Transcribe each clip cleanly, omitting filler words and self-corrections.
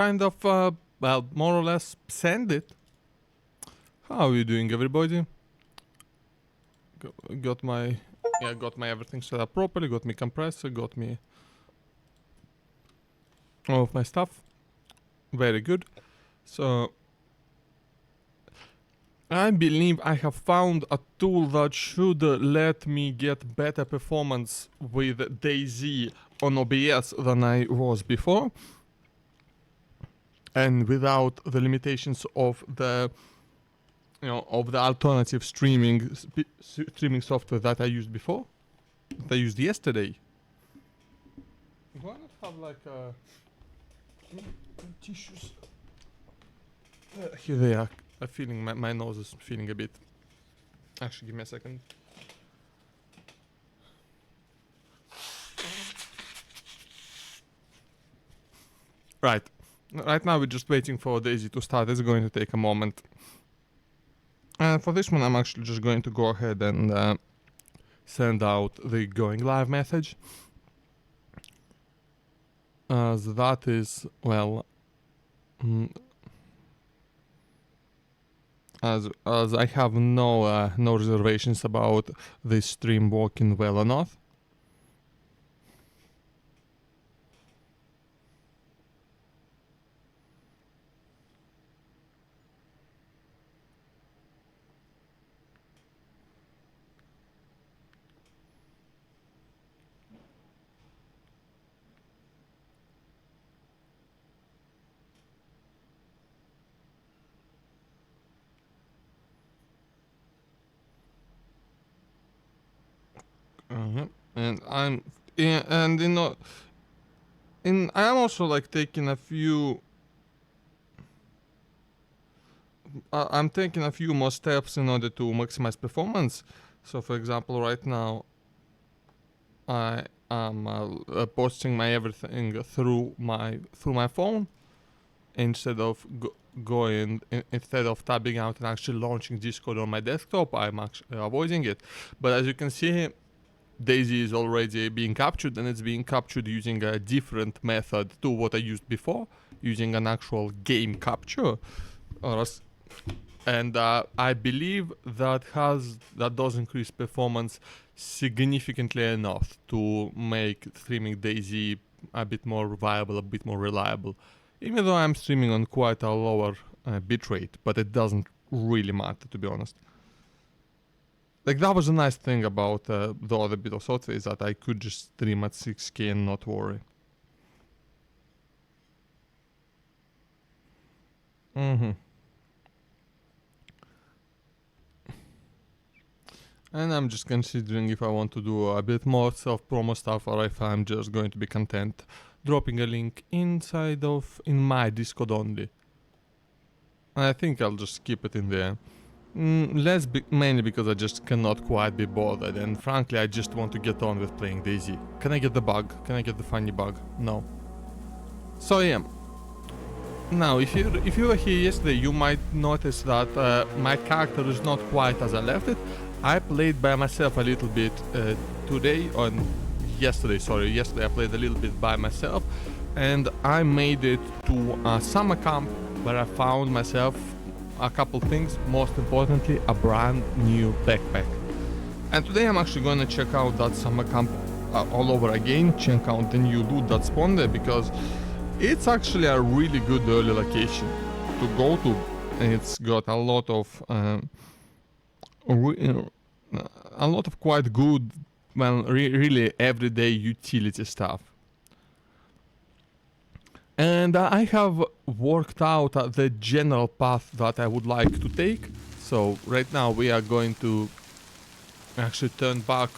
kind of, well, more or less send it. How are you doing, everybody? Got my everything set up properly, got me compressor, got me all of my stuff. Very good. So, I believe I have found a tool that should let me get better performance with DayZ on OBS than I was before. And without the limitations of the of the alternative streaming software that I used before, that I used yesterday. Do I not have like tissues? Here they are. I'm feeling my nose is feeling a bit. Actually, give me a second. Right. Right now we're just waiting for DayZ to start. It's going to take a moment. And for this one, I'm actually just going to go ahead and send out the going live message. As that is, well, as I have no reservations about this stream working well or not. And I'm, yeah, and I'm also like taking a few. I'm taking a few more steps in order to maximize performance. So, for example, right now, I am posting my everything through my phone instead of instead of tabbing out and actually launching Discord on my desktop. I'm actually avoiding it. But as you can see, DayZ is already being captured, and it's being captured using a different method to what I used before, using an actual game capture. And I believe that does increase performance significantly enough to make streaming DayZ a bit more viable, a bit more reliable. Even though I'm streaming on quite a lower bitrate, but it doesn't really matter, to be honest. Like, that was a nice thing about the other bit of software, is that I could just stream at 6K and not worry. And I'm just considering if I want to do a bit more self-promo stuff, or if I'm just going to be content dropping a link in my Discord only. And I think I'll just keep it in there. Mainly because I just cannot quite be bothered, and frankly I just want to get on with playing DayZ. Can I get the bug? Can I get the funny bug? No. So yeah. Now, if you were here yesterday, you might notice that my character is not quite as I left it. I played by myself a little bit yesterday I played a little bit by myself, and I made it to a summer camp where I found myself a couple things, most importantly a brand new backpack. And today I'm actually going to check out that summer camp all over again, check out the new loot that spawned there, because it's actually a really good early location to go to. It's got a lot of quite good, well, really everyday utility stuff. And I have worked out the general path that I would like to take. So right now we are going to actually turn back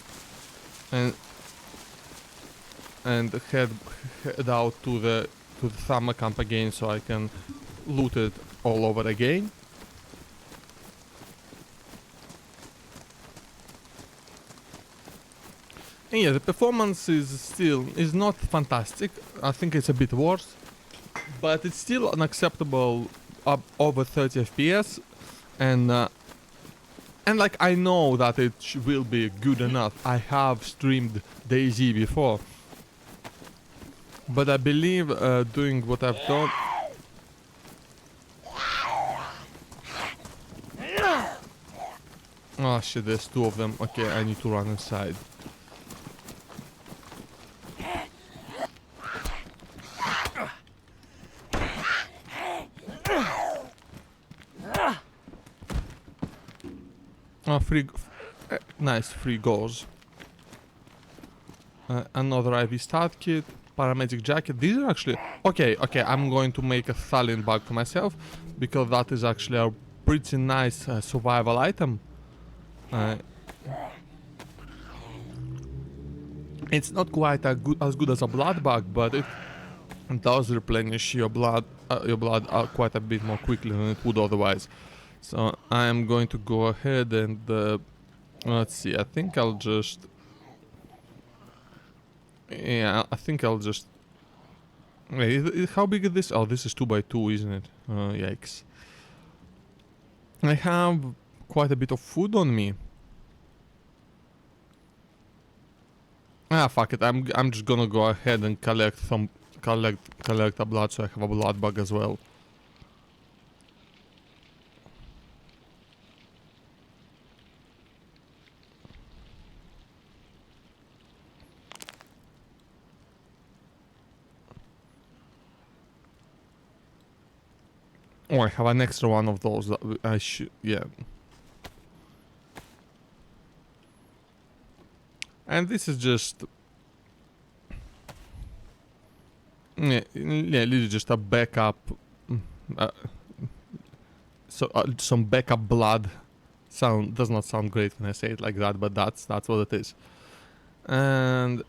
and head out to the summer camp again, so I can loot it all over again. And yeah, the performance is not fantastic. I think it's a bit worse, but it's still unacceptable, up over 30 FPS, and like I know that it will be good enough. I have streamed DayZ before, but I believe doing what I've done Oh shit, there's two of them. Okay, I need to run inside. Oh, nice, free goals. Another IV start kit, paramedic jacket. These are actually... Okay, I'm going to make a Stalin bag for myself, because that is actually a pretty nice survival item. It's not quite as good as a blood bag, but it does replenish your blood quite a bit more quickly than it would otherwise. So I am going to go ahead and let's see. I think I'll just... Yeah, I think I'll just... Wait, how big is this? Oh, this is 2x2, isn't it? Yikes. I have quite a bit of food on me. Ah, fuck it. I'm just gonna go ahead and collect a blood, so I have a blood bag as well. Oh, I have an extra one of those that I should... Yeah. And this is just... Yeah, literally just a backup... some backup blood. Does not sound great when I say it like that, but that's what it is. And...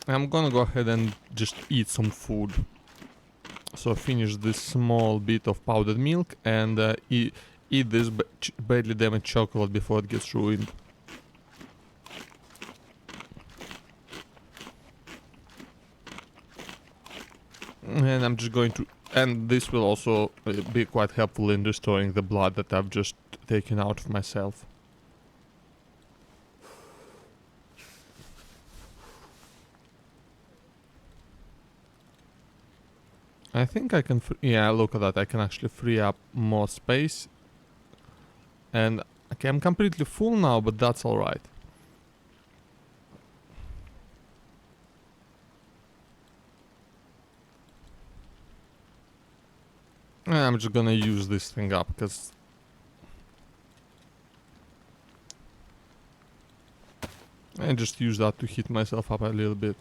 I'm gonna go ahead and just eat some food. So finish this small bit of powdered milk and eat this badly damaged chocolate before it gets ruined. And I'm just going to... And this will also be quite helpful in restoring the blood that I've just taken out of myself. I think I can... Yeah, look at that. I can actually free up more space. And... Okay, I'm completely full now, but that's alright. I'm just gonna use this thing up, because... I just use that to hit myself up a little bit.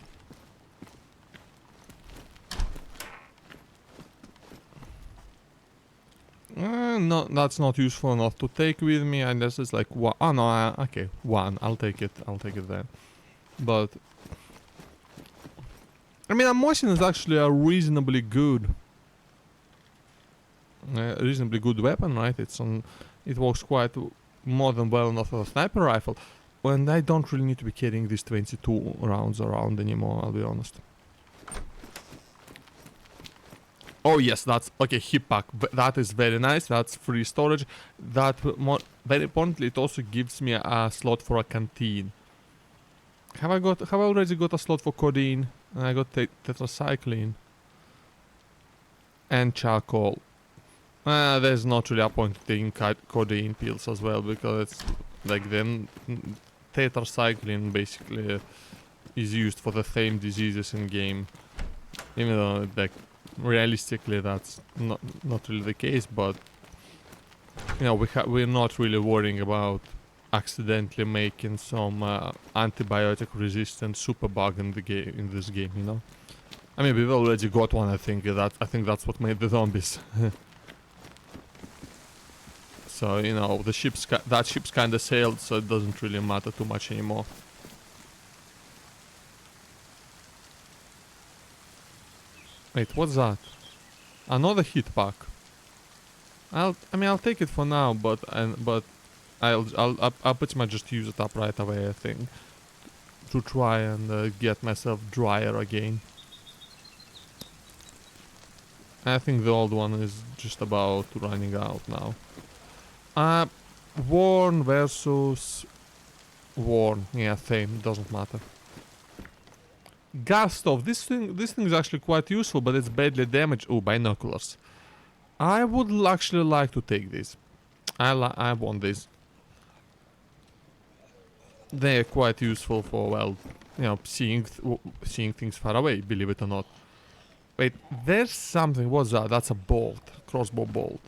No, that's not useful enough to take with me, unless it's like one. Oh no, okay, one. I'll take it then. But I mean, ammunition is actually a reasonably good weapon, right? It works quite more than well enough as a sniper rifle. And I don't really need to be carrying these 22 rounds around anymore, I'll be honest. Oh yes, that's okay. Hip pack, that is very nice. That's free storage. That very importantly, it also gives me a slot for a canteen. Have I already got a slot for codeine? I got tetracycline and charcoal. There's not really a point taking codeine pills as well, because it's like then tetracycline basically is used for the same diseases in game, even though like. Realistically, that's not really the case, but you know, we're not really worrying about accidentally making some antibiotic-resistant superbug in this game, you know. I mean, we've already got one. I think that's what made the zombies. So you know, that ship's kind of sailed, so it doesn't really matter too much anymore. Wait, what's that? Another hit pack. I'll take it for now, but I'll pretty much just use it up right away, I think, to try and get myself drier again. I think the old one is just about running out now. Worn versus worn. Yeah, same. Doesn't matter. Gas stove. This thing is actually quite useful, but it's badly damaged. Oh, binoculars. I would actually like to take this. I want these. They're quite useful for, well, you know, seeing things far away, believe it or not. Wait, there's something. What's that? That's a bolt. Crossbow bolt.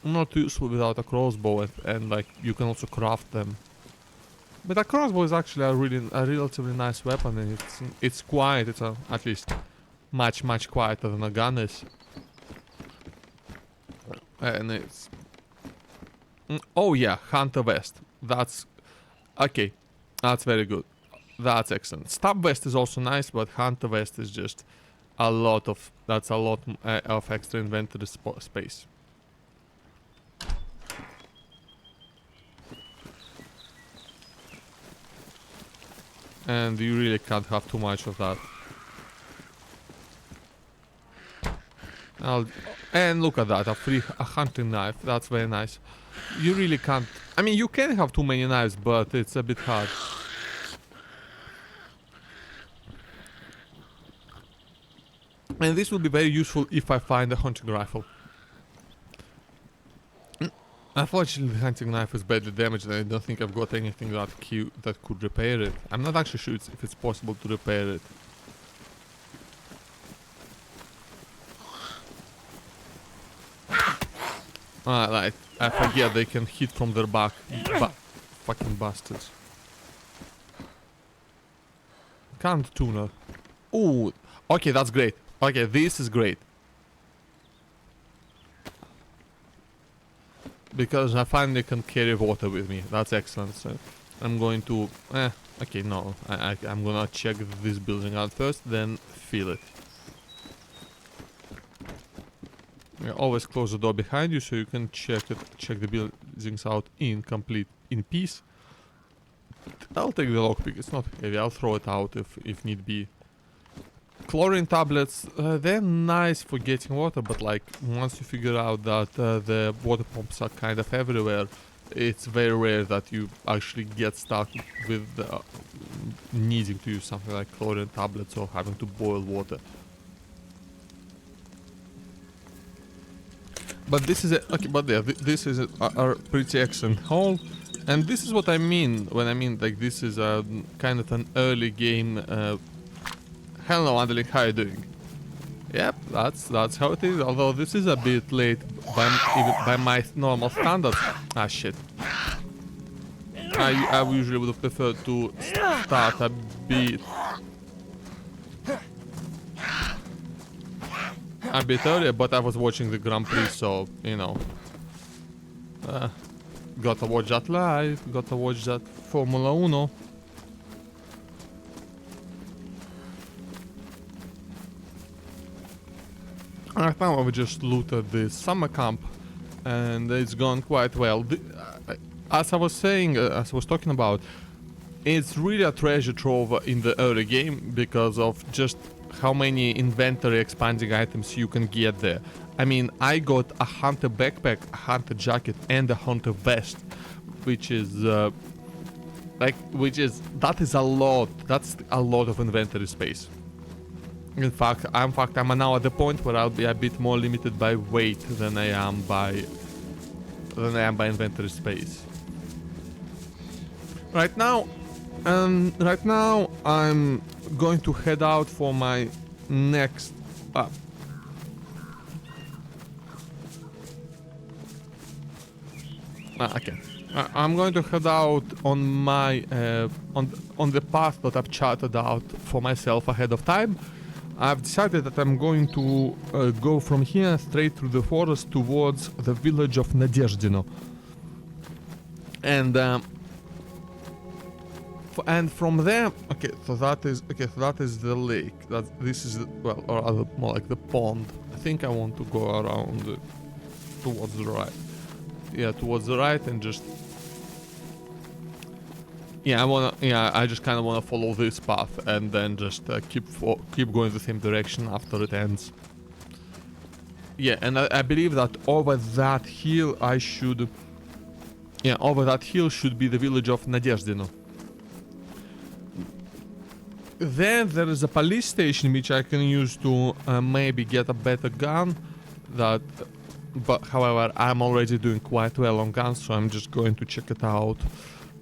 Not useful without a crossbow, and like you can also craft them. But a crossbow is actually a relatively nice weapon, and it's quiet. It's at least much quieter than a gun is. And it's oh yeah, hunter vest. That's okay. That's very good. That's excellent. Stab vest is also nice, but hunter vest is just a lot of of extra inventory space. And you really can't have too much of that. And look at that, a hunting knife. That's very nice. You really can't. I mean, you can have too many knives, but it's a bit hard. And this will be very useful if I find a hunting rifle. Unfortunately, the hunting knife is badly damaged, and I don't think I've got anything that could repair it. I'm not actually sure if it's possible to repair it. Right. I forget they can hit from their back. Fucking bastards. Canned tuna. Ooh. Okay, that's great. Okay, this is great. Because I finally can carry water with me. That's excellent. So I'm going to... okay, no. I'm gonna check this building out first, then fill it. Yeah, always close the door behind you so you can check the buildings out in peace. I'll take the lockpick. It's not heavy. I'll throw it out if need be. Chlorine tablets, they're nice for getting water, but like once you figure out that the water pumps are kind of everywhere, it's very rare that you actually get stuck with needing to use something like chlorine tablets or having to boil water. But this is this is a pretty excellent haul, and this is what I mean when I mean like this is a kind of an early game. Hello, Underling, how are you doing? Yep, that's how it is. Although this is a bit late by my normal standards. Ah, shit. I usually would have preferred to start a bit earlier, but I was watching the Grand Prix, so you know, gotta watch that live. Gotta watch that Formula 1. Right now we just looted the summer camp, and it's gone quite well. As I was saying, as I was talking about, it's really a treasure trove in the early game because of just how many inventory expanding items you can get there. I mean, I got a hunter backpack, a hunter jacket, and a hunter vest, which is that is a lot. That's a lot of inventory space. In fact, I'm now at the point where I'll be a bit more limited by weight than I am by inventory space. Right now, I'm going to head out for my next. Okay. I'm going to head out on my on the path that I've charted out for myself ahead of time. I've decided that I'm going to go from here straight through the forest towards the village of Nadezhdino. And from there, so that is the lake. This is well, or rather more like the pond. I think I want to go around towards the right. Yeah, towards the right, and just I just kind of wanna follow this path and then just keep going the same direction after it ends. Yeah, and I believe that over that hill should be the village of Nadezhdino. Then there is a police station which I can use to maybe get a better gun. But however, I'm already doing quite well on guns, so I'm just going to check it out,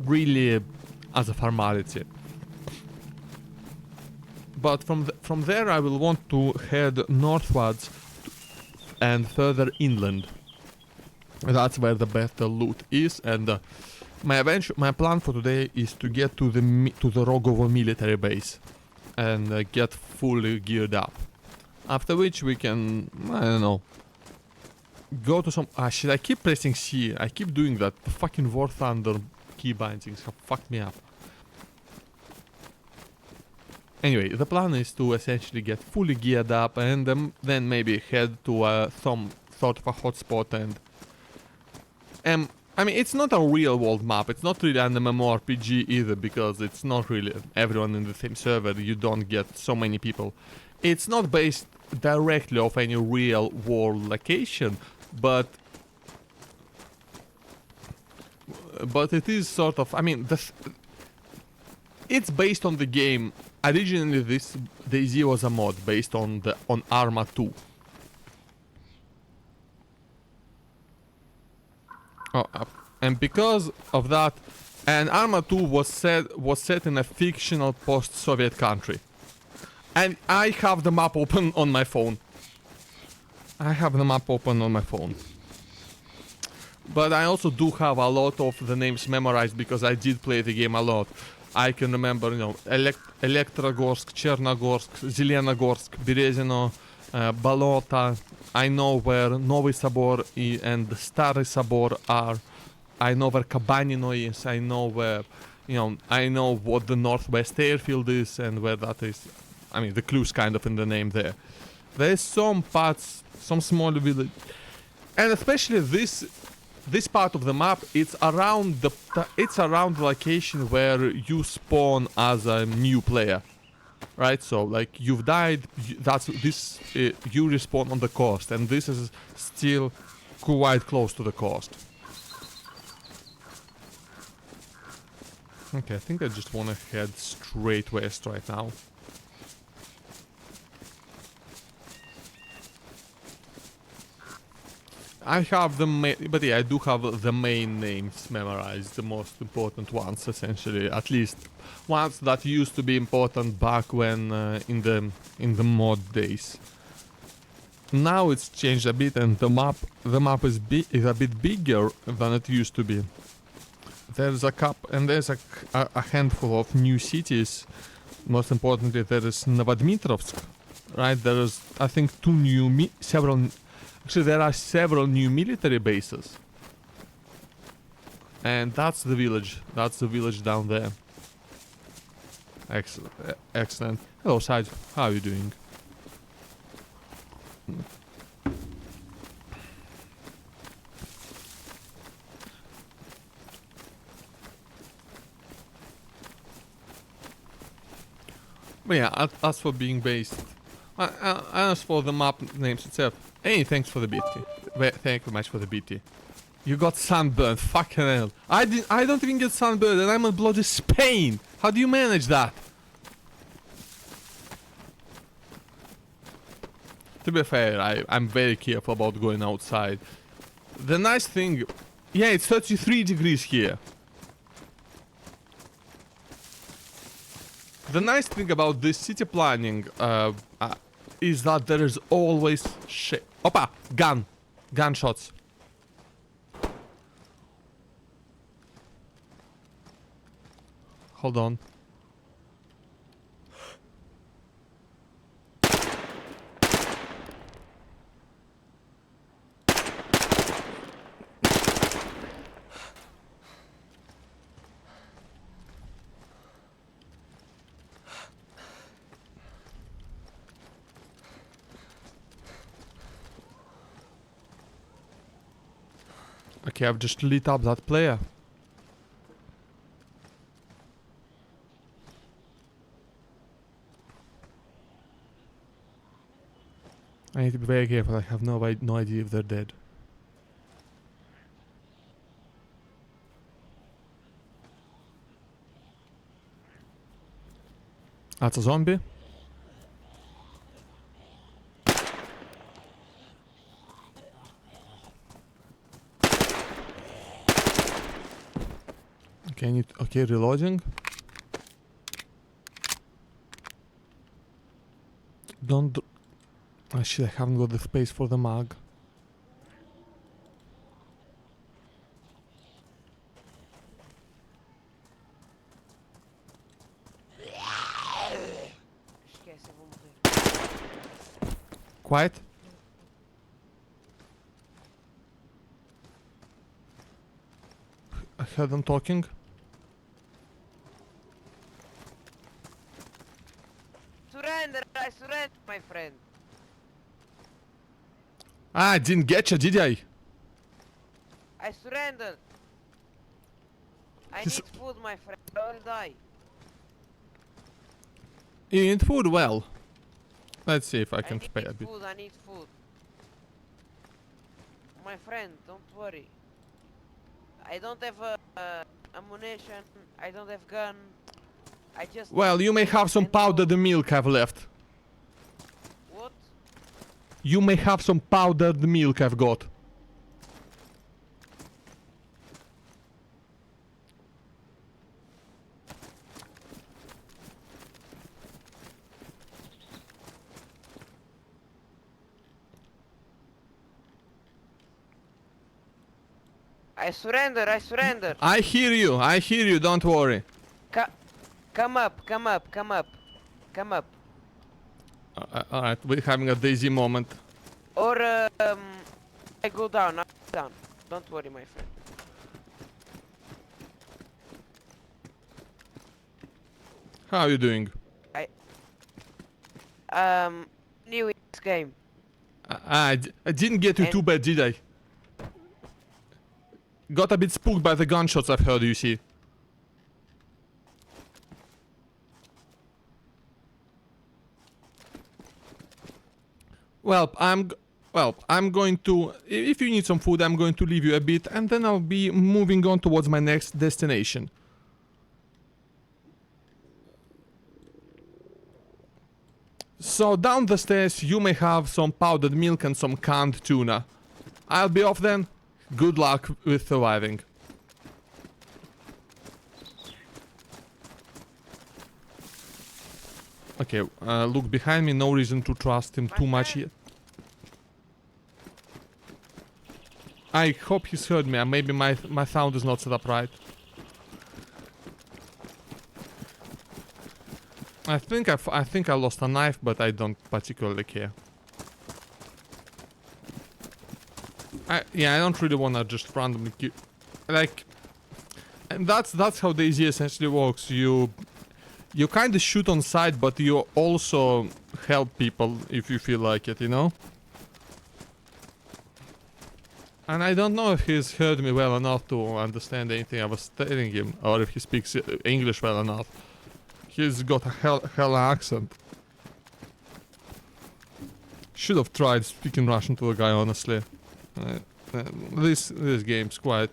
really as a formality. But from there, I will want to head northwards and further inland. That's where the better loot is, and my plan for today is to get to the Rogovo military base and get fully geared up. After which we can, I don't know, go to some... shit, I keep pressing C. I keep doing that. The fucking War Thunder key bindings have fucked me up. Anyway, the plan is to essentially get fully geared up and then maybe head to some sort of a hotspot and... I mean, it's not a real world map, it's not really an MMORPG either, because it's not really everyone in the same server, you don't get so many people. It's not based directly off any real world location, but it is sort of, I mean, it's based on the game. Originally this DayZ was a mod based on Arma 2. And because of that, and Arma 2 was set in a fictional post-Soviet country. And I have the map open on my phone. But I also do have a lot of the names memorized because I did play the game a lot. I can remember, you know, Elektrogorsk, Chernogorsk, Zelenogorsk, Berezino, Balota. I know where Novi Sabor and Stary Sabor are. I know where Kabanino is. I know where, you know, I know what the Northwest Airfield is and where that is. I mean, the clue's kind of in the name there. There's some parts, some small village, and especially this part of the map. It's around the location where you spawn as a new player. Right, so like you've died, you respawn on the coast, and this is still quite close to the coast. Okay, I think I just want to head straight west right now. I have but yeah, I do have the main names memorized, the most important ones, essentially, at least ones that used to be important back when in the mod days. Now it's changed a bit, and the map is a bit bigger than it used to be. There's a handful of new cities. Most importantly, there is Novodmitrovsk, right? There is, I think, Actually, there are several new military bases. And that's the village. That's the village down there. Excellent. Excellent. Hello, Side. How are you doing? But yeah, as for being based, as for the map names itself, hey, thanks for the BT. Thank you very much for the BT. You got sunburned, fucking hell. I don't even get sunburned, and I'm in bloody Spain. How do you manage that? To be fair, I'm very careful about going outside. The nice thing, yeah, it's 33 degrees here. The nice thing about this city planning is that there is always shit. Opa! Gunshots. Hold on. Okay, I've just lit up that player. I need to be very careful. I have no idea if they're dead. That's a zombie. Okay, reloading. Don't... Oh shit, I haven't got the space for the mag. Esquece, eu vou morrer. Quiet. I heard them talking. Surrender, I surrender, my friend. Ah, I didn't get you, did I? I surrendered. I He's- need food, my friend. I will die. You need food? Well, let's see if I I can need spare a bit. food, I need food. My friend, don't worry. I don't have ammunition, I don't have gun. I just... Well, you may have some and powdered food. milk I've left. What? You may have some powdered milk I've got. I surrender, I surrender. I hear you, don't worry. Come up, come up, come up. Come up. Alright, we're having a DayZ moment. Or I go down, I go down. Don't worry, my friend. How are you doing? New in this game. I didn't get you And- too bad, did I? Got a bit spooked by the gunshots I've heard, you see. Well, I'm going to... If you need some food, I'm going to leave you a bit, and then I'll be moving on towards my next destination. So, down the stairs, you may have some powdered milk and some canned tuna. I'll be off then. Good luck with surviving. Okay, look behind me, no reason to trust him too much yet. I hope he's heard me, maybe my sound is not set up right. I think I lost a knife, but I don't particularly care. Yeah, I don't really wanna just randomly kill, like, and that's how DayZ essentially works. You kind of shoot on sight, but you also help people if you feel like it, you know? And I don't know if he's heard me well enough to understand anything I was telling him, or if he speaks English well enough. He's got a hell accent. Should have tried speaking Russian to the guy, honestly. This game's quite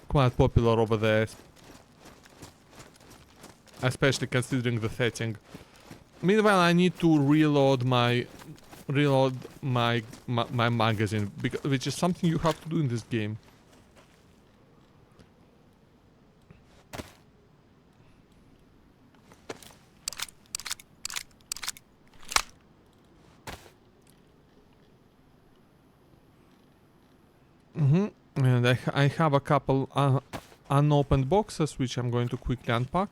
popular over there, especially considering the setting. Meanwhile, I need to reload my magazine, which is something you have to do in this game. And I have a couple unopened boxes which I'm going to quickly unpack.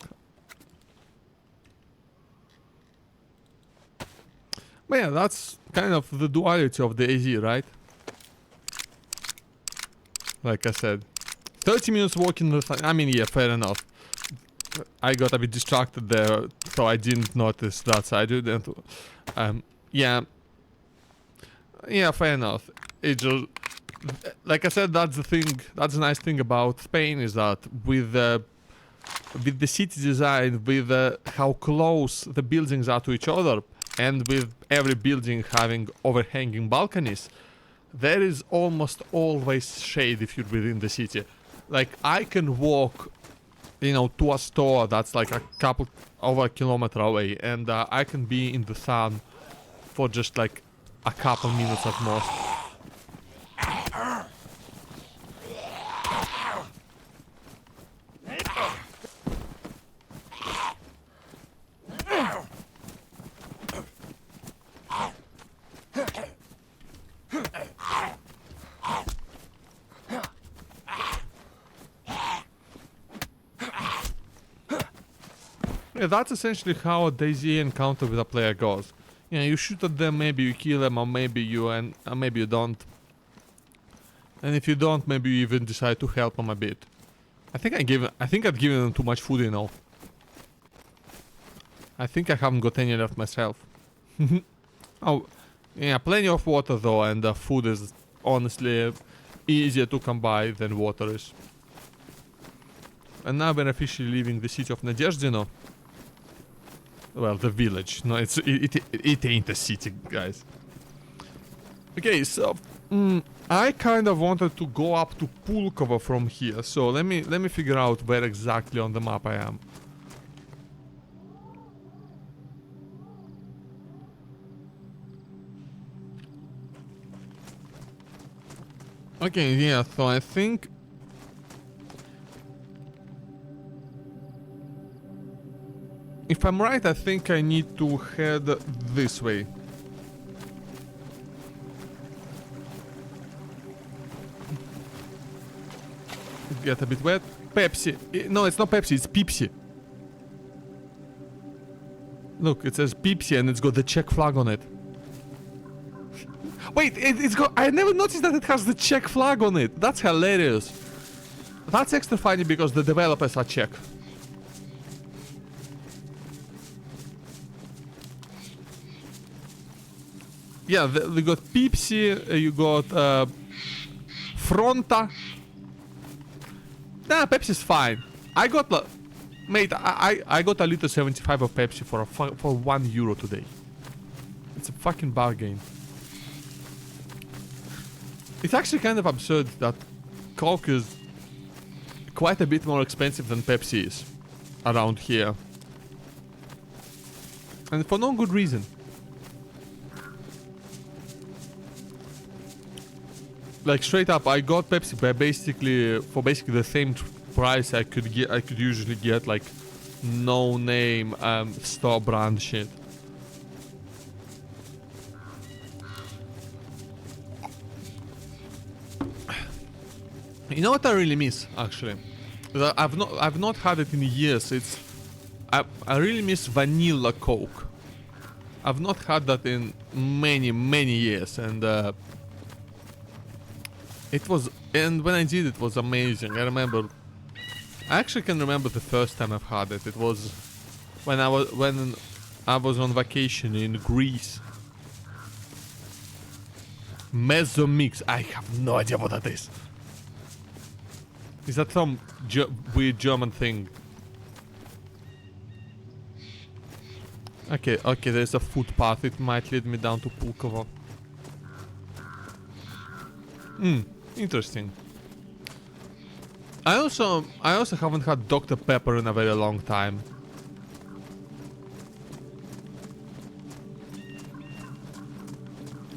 But yeah, that's kind of the duality of the DayZ, right? Like I said, 30 minutes walking the I mean, yeah, fair enough. I got a bit distracted there, so I didn't notice that side. Yeah, fair enough. It just, like I said, that's the thing. That's the nice thing about Spain, is that with the city design, with how close the buildings are to each other, and with every building having overhanging balconies, there is almost always shade if you're within the city. Like, I can walk you know, to a store that's like a couple over a kilometer away, and I can be in the sun for just like a couple minutes at most. Yeah, that's essentially how a DayZ encounter with a player goes. Yeah, you shoot at them, maybe you kill them, or maybe you don't. And if you don't, maybe you even decide to help them a bit. I think I've given them too much food, you know. I think I haven't got any left myself. Oh, yeah, plenty of water though, and the food is honestly easier to come by than water is. And now we're officially leaving the city of Nadezhdino. Well, the village. No, it ain't a city, guys. Okay, so I kind of wanted to go up to Pulkovo from here. So let me figure out where exactly on the map I am. Okay, yeah, so I think if I'm right, I think I need to head this way. Get a bit wet. Pepsi. No, it's not Pepsi, it's Pepsi. Look, it says Pepsi and it's got the Czech flag on it. Wait, it's got... I never noticed that it has the Czech flag on it. That's hilarious. That's extra funny because the developers are Czech. Yeah, we got Pepsi, you got Fronta. Nah, Pepsi's fine. I got mate, I got a liter 75 of Pepsi for €1 today. It's a fucking bargain. It's actually kind of absurd that Coke is quite a bit more expensive than Pepsi is around here. And for no good reason. Like straight up, I got Pepsi by basically the same price I could usually get like no name store brand shit. You know what I really miss actually? I've not had it in years. I really miss vanilla Coke. I've not had that in many years, and when I did it was amazing. I actually can remember the first time I've had it. It was when I was on vacation in Greece. Mezzomix. I have no idea what that is. Is that some weird German thing? Okay, there's a footpath. It might lead me down to Pulkovo. Interesting. I also haven't had Dr. Pepper in a very long time.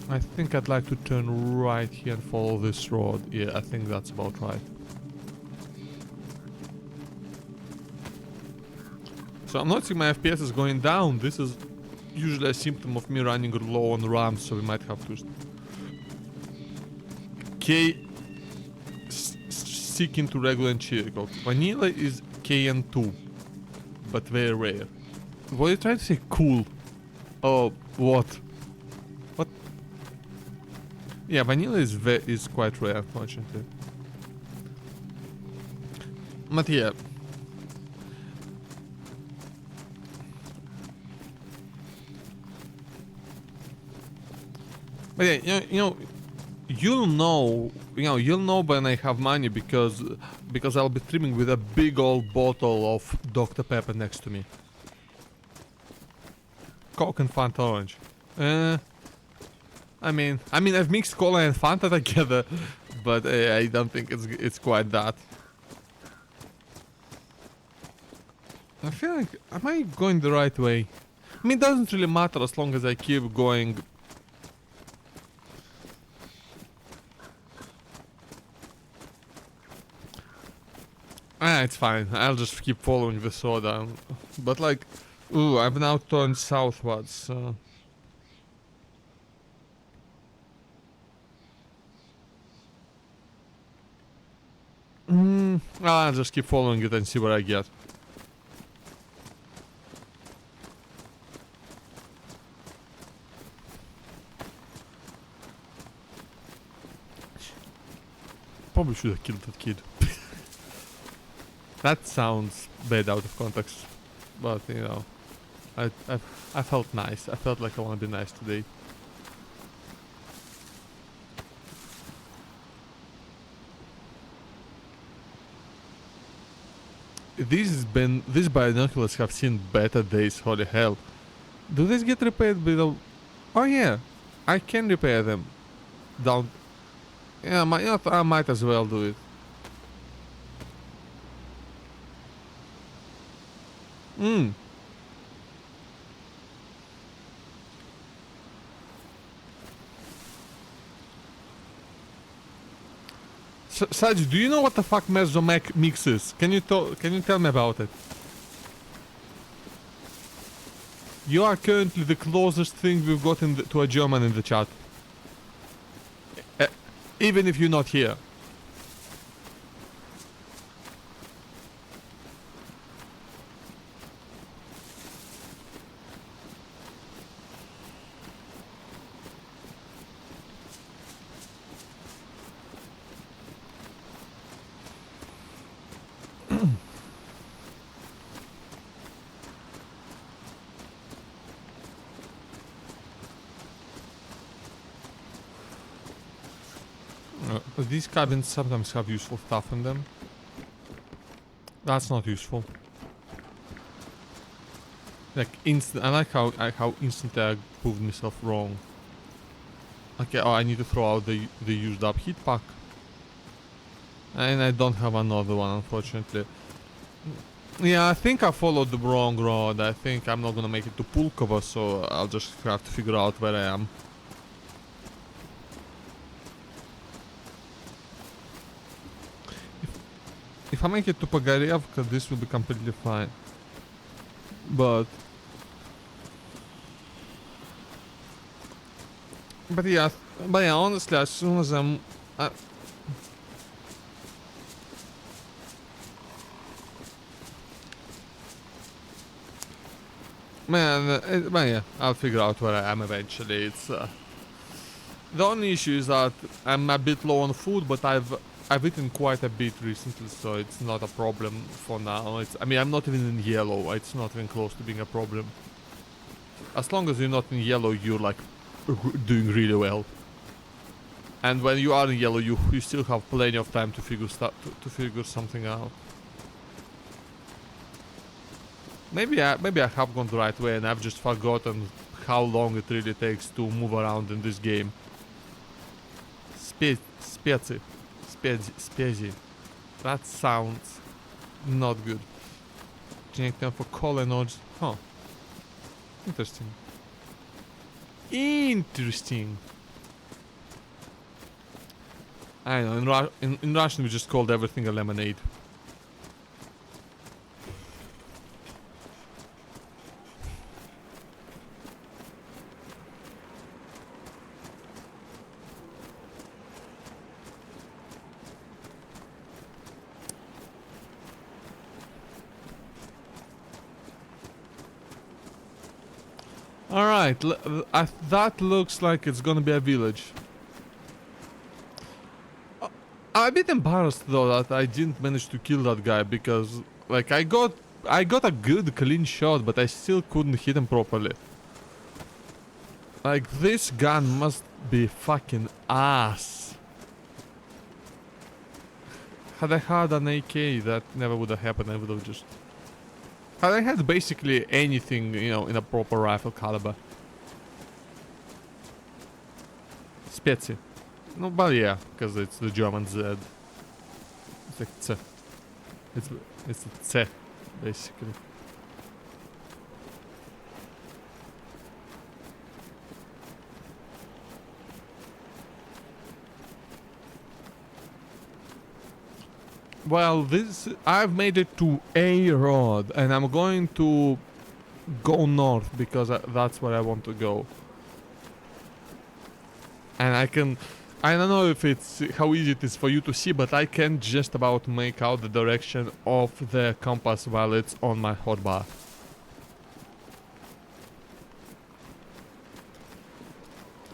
I think I'd like to turn right here and follow this road. Yeah, I think that's about right. So I'm noticing my FPS is going down. This is usually a symptom of me running low on RAM, so we might have to stick into regular and cherry Coke. Vanilla is KN2, but very rare. What are you trying to say? Cool. Oh, what? What? Yeah, vanilla is quite rare, unfortunately. But yeah. But yeah, you'll know when I have money because I'll be streaming with a big old bottle of Dr. Pepper next to me. Coke and Fanta Orange. I mean I've mixed cola and Fanta together, but I don't think it's quite that. I feel like, am I going the right way? I mean, it doesn't really matter as long as I keep going. It's fine. I'll just keep following the soda. But like, ooh, I've now turned southwards, so... I'll just keep following it and see what I get. Probably should have killed that kid. That sounds bad out of context, but you know, I felt nice. I felt like I want to be nice today. These binoculars have seen better days. Holy hell! Do these get repaired without? Oh yeah, I can repair them. Down. Yeah, I might as well do it. Saj, do you know what the fuck Mesomac mix is? Can you tell me about it? You are currently the closest thing we've got to a German in the chat. Even if you're not here. These cabins sometimes have useful stuff in them. That's not useful. Like instant. I like how instantly I proved myself wrong. Okay. Oh, I need to throw out the used up heat pack. And I don't have another one, unfortunately. Yeah, I think I followed the wrong road. I think I'm not gonna make it to Pulkovo, so I'll just have to figure out where I am. If I make it to Pogorevka, this will be completely fine. But yeah, honestly, as soon as I'm... but yeah, I'll figure out where I am eventually. It's the only issue is that I'm a bit low on food, but I've eaten quite a bit recently, so it's not a problem for now. I mean, I'm not even in yellow. It's not even close to being a problem. As long as you're not in yellow, you're like doing really well. And when you are in yellow, you still have plenty of time to figure something out. Maybe I have gone the right way, and I've just forgotten how long it really takes to move around in this game. Spezi. That sounds not good. Generic term for color nodes. Huh. Interesting. I know, in Russian we just called everything a lemonade. Alright, that looks like it's gonna be a village. I'm a bit embarrassed though that I didn't manage to kill that guy, because like I got a good clean shot, but I still couldn't hit him properly. Like, this gun must be fucking ass. Had I had an AK, that never would have happened. I would have just... Had I had basically anything, you know, in a proper rifle caliber. Spezi. No, but yeah, because it's the German Z. It's like Z. It's a Z, basically. well, this I've made it to a road, and I'm going to go north because that's where I want to go. And I don't know if it's how easy it is for you to see, but I can just about make out the direction of the compass while it's on my hotbar.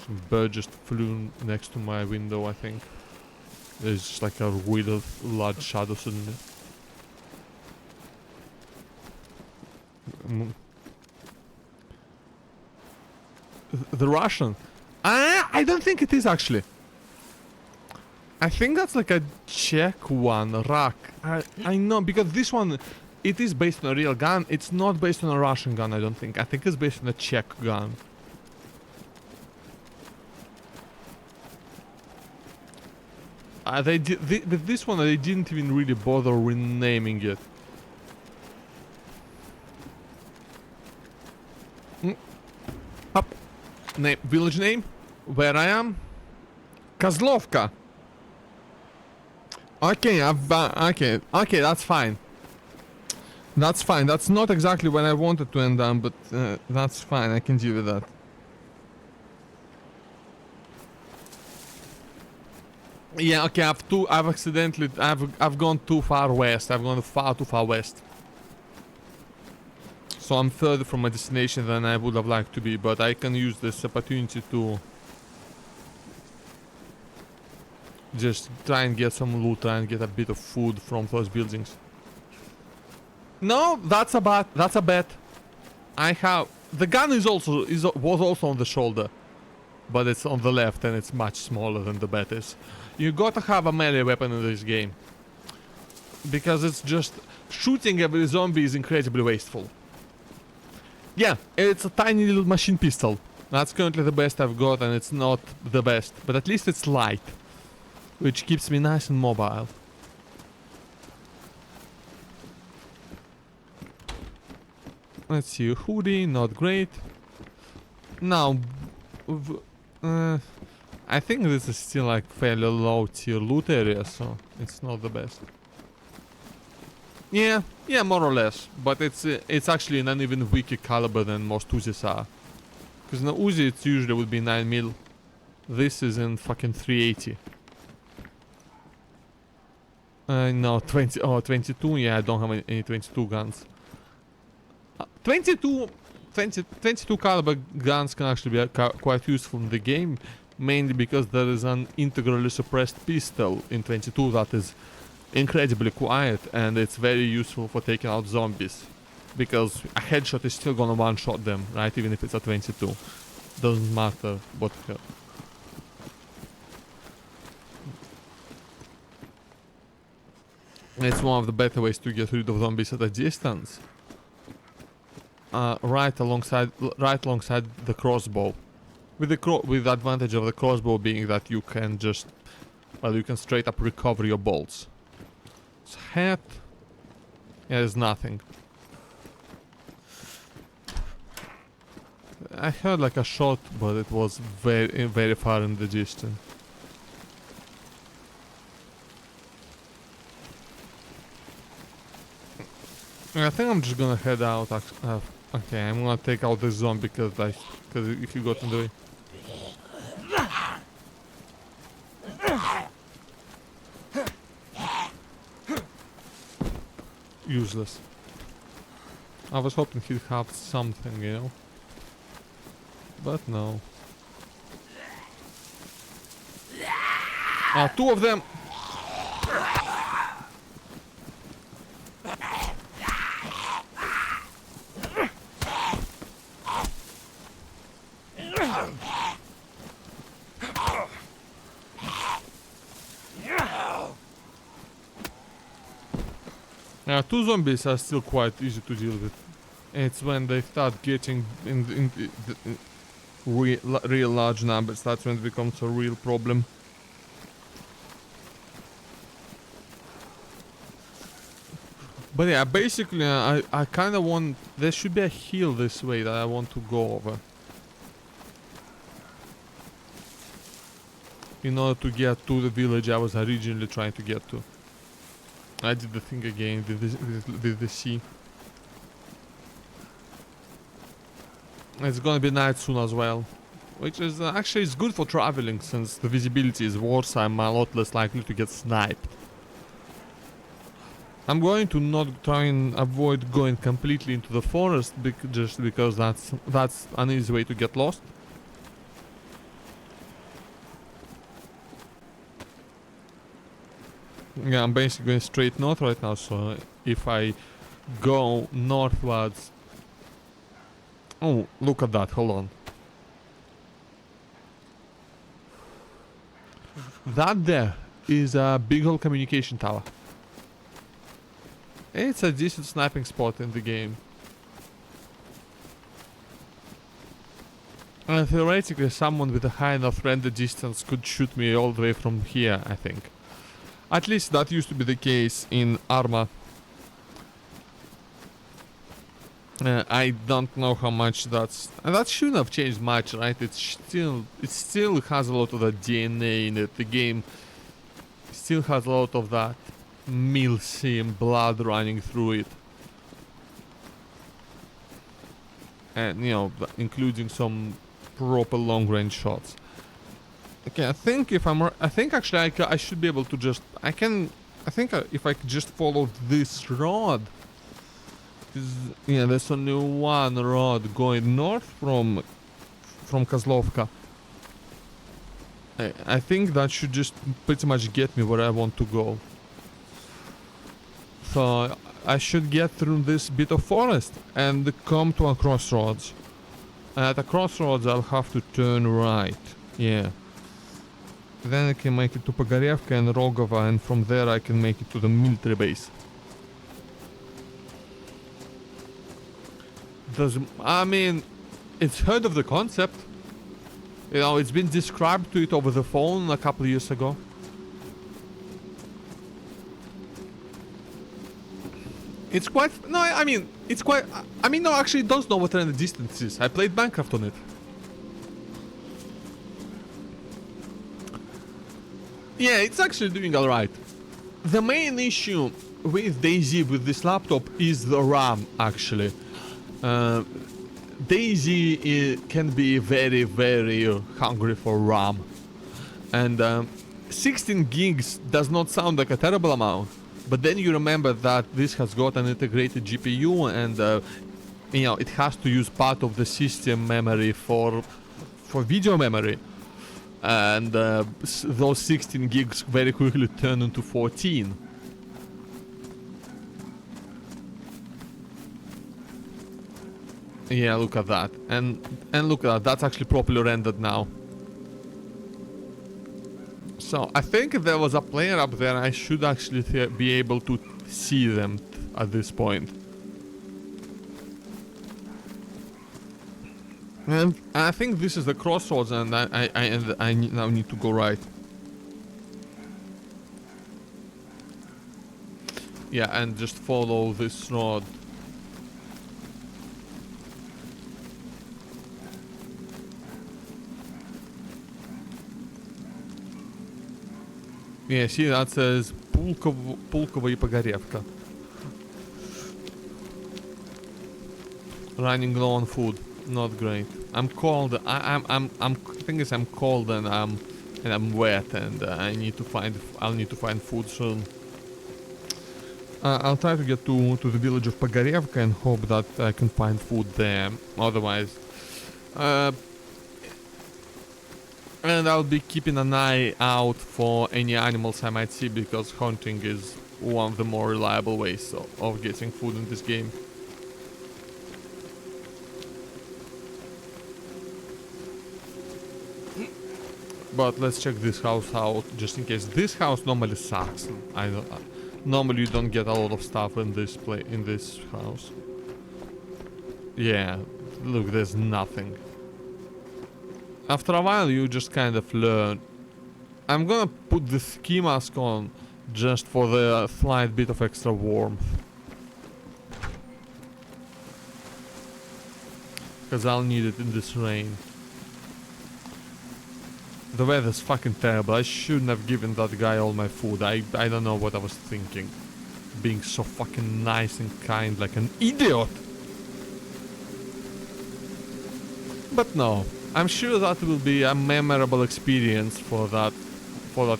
Some bird just flew next to my window, I think. There's just like a really large shadow suddenly. The Russian? I don't think it is actually. I think that's like a Czech one, Rak. I know, because this one, it is based on a real gun. It's not based on a Russian gun, I don't think. I think it's based on a Czech gun. With this one, they didn't even really bother renaming it. Up. Village name? Where I am? Kozlovka. Okay, okay, that's fine. That's fine. That's not exactly where I wanted to end up, but that's fine. I can deal with that. Yeah, okay, I've gone too far west. I've gone far too far west. So I'm further from my destination than I would have liked to be, but I can use this opportunity to just try and get some loot, try and get a bit of food from those buildings. No, that's a bet. I have the gun was also on the shoulder, but it's on the left and it's much smaller than the bet is. You gotta have a melee weapon in this game, because it's just shooting every zombie is incredibly wasteful. Yeah, it's a tiny little machine pistol. That's currently the best I've got, and it's not the best, but at least it's light, which keeps me nice and mobile. Let's see, hoodie, not great. Now, I think this is still like fairly low tier loot area, so it's not the best. Yeah, more or less, but it's actually an uneven weaker caliber than most Uzis are. Because in the Uzi it usually would be 9mm. This is in fucking 380. No, 22, yeah, I don't have any 22 guns. 22 caliber guns can actually be quite useful in the game, mainly because there is an integrally suppressed pistol in 22 that is incredibly quiet, and it's very useful for taking out zombies, because a headshot is still gonna one-shot them, right? Even if it's a 22. Doesn't matter what. It's one of the better ways to get rid of zombies at a distance. Right alongside the crossbow, with the advantage of the crossbow being that you can just, well, you can straight up recover your bolts. It's hat. Yeah, there's nothing. I heard like a shot, but it was very far in the distance. I think I'm just gonna head out. Okay, I'm gonna take out this zombie because if you got in the way. Useless. I was hoping he'd have something, you know. But no. Two of them! Two zombies are still quite easy to deal with. It's when they start getting in real large numbers, that's when it becomes a real problem. But yeah, basically I kind of want, there should be a hill this way that I want to go over, in order to get to the village I was originally trying to get to. I did the thing again with the sea. It's gonna be night soon as well. Which is actually it's good for traveling since the visibility is worse. I'm a lot less likely to get sniped. I'm going to not try and avoid going completely into the forest just because that's an easy way to get lost. Yeah, I'm basically going straight north right now, so if I go northwards... Oh, look at that, hold on. That there is a big old communication tower. It's a decent sniping spot in the game. And theoretically, someone with a high enough render distance could shoot me all the way from here, I think. At least that used to be the case in Arma. I don't know how much that's... And that shouldn't have changed much, right? It still has a lot of the DNA in it. The game still has a lot of that Milsim blood running through it. And, you know, including some proper long-range shots. Okay, I think if I think actually I should be able to just... I think if I could just follow this road... Yeah, there's only one road going north from Kozlovka. I think that should just pretty much get me where I want to go. So I should get through this bit of forest and come to a crossroads. At a crossroads I'll have to turn right. Yeah. Then I can make it to Pogorevka and Rogova, and from there I can make it to the military base. I mean, it's heard of the concept. You know, it's been described to it over the phone a couple of years ago. It's quite... No, I mean, it's quite... I mean, no, actually, it does know what render distance is. I played Minecraft on it. Yeah, it's actually doing alright. The main issue with DayZ with this laptop is the RAM, actually. DayZ can be very, very hungry for RAM. And 16 gigs does not sound like a terrible amount. But then you remember that this has got an integrated GPU and you know, it has to use part of the system memory for video memory. And those 16 gigs very quickly turn into 14. Yeah, look at that. And look at that, that's actually properly rendered now. So, I think if there was a player up there, I should actually be able to see them at this point. And I think this is the crossroads, and I now need to go right. Yeah, and just follow this road. Yeah, see, that says Pulkovo и Pogorevka. Running low on food, not great. I'm cold. I'm thing is I'm cold and I'm wet, and I'll need to find food soon. I'll try to get to the village of Pogorevka and hope that I can find food there. Otherwise, and I'll be keeping an eye out for any animals I might see, because hunting is one of the more reliable ways of getting food in this game. But let's check this house out, just in case. This house normally sucks. Normally you don't get a lot of stuff in this house. Yeah, look, there's nothing. After a while you just kind of learn. I'm gonna put the ski mask on just for the slight bit of extra warmth. Because I'll need it in this rain. The weather's fucking terrible. I shouldn't have given that guy all my food. I don't know what I was thinking. being so fucking nice and kind like an idiot. But no, I'm sure that will be a memorable experience for that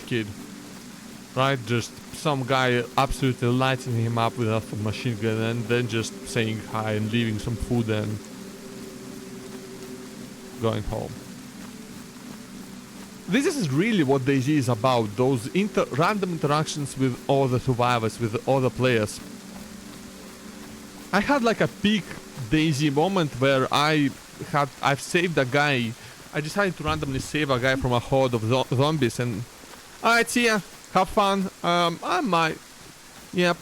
kid. Right? Just some guy absolutely lighting him up with a machine gun and then just saying hi and leaving some food and going home. This is really what DayZ is about, those random interactions with other survivors, with other players. I had like a peak DayZ moment where I've saved a guy. I decided to randomly save a guy from a horde of zombies and... Alright, see ya. Have fun. I might... Yeah,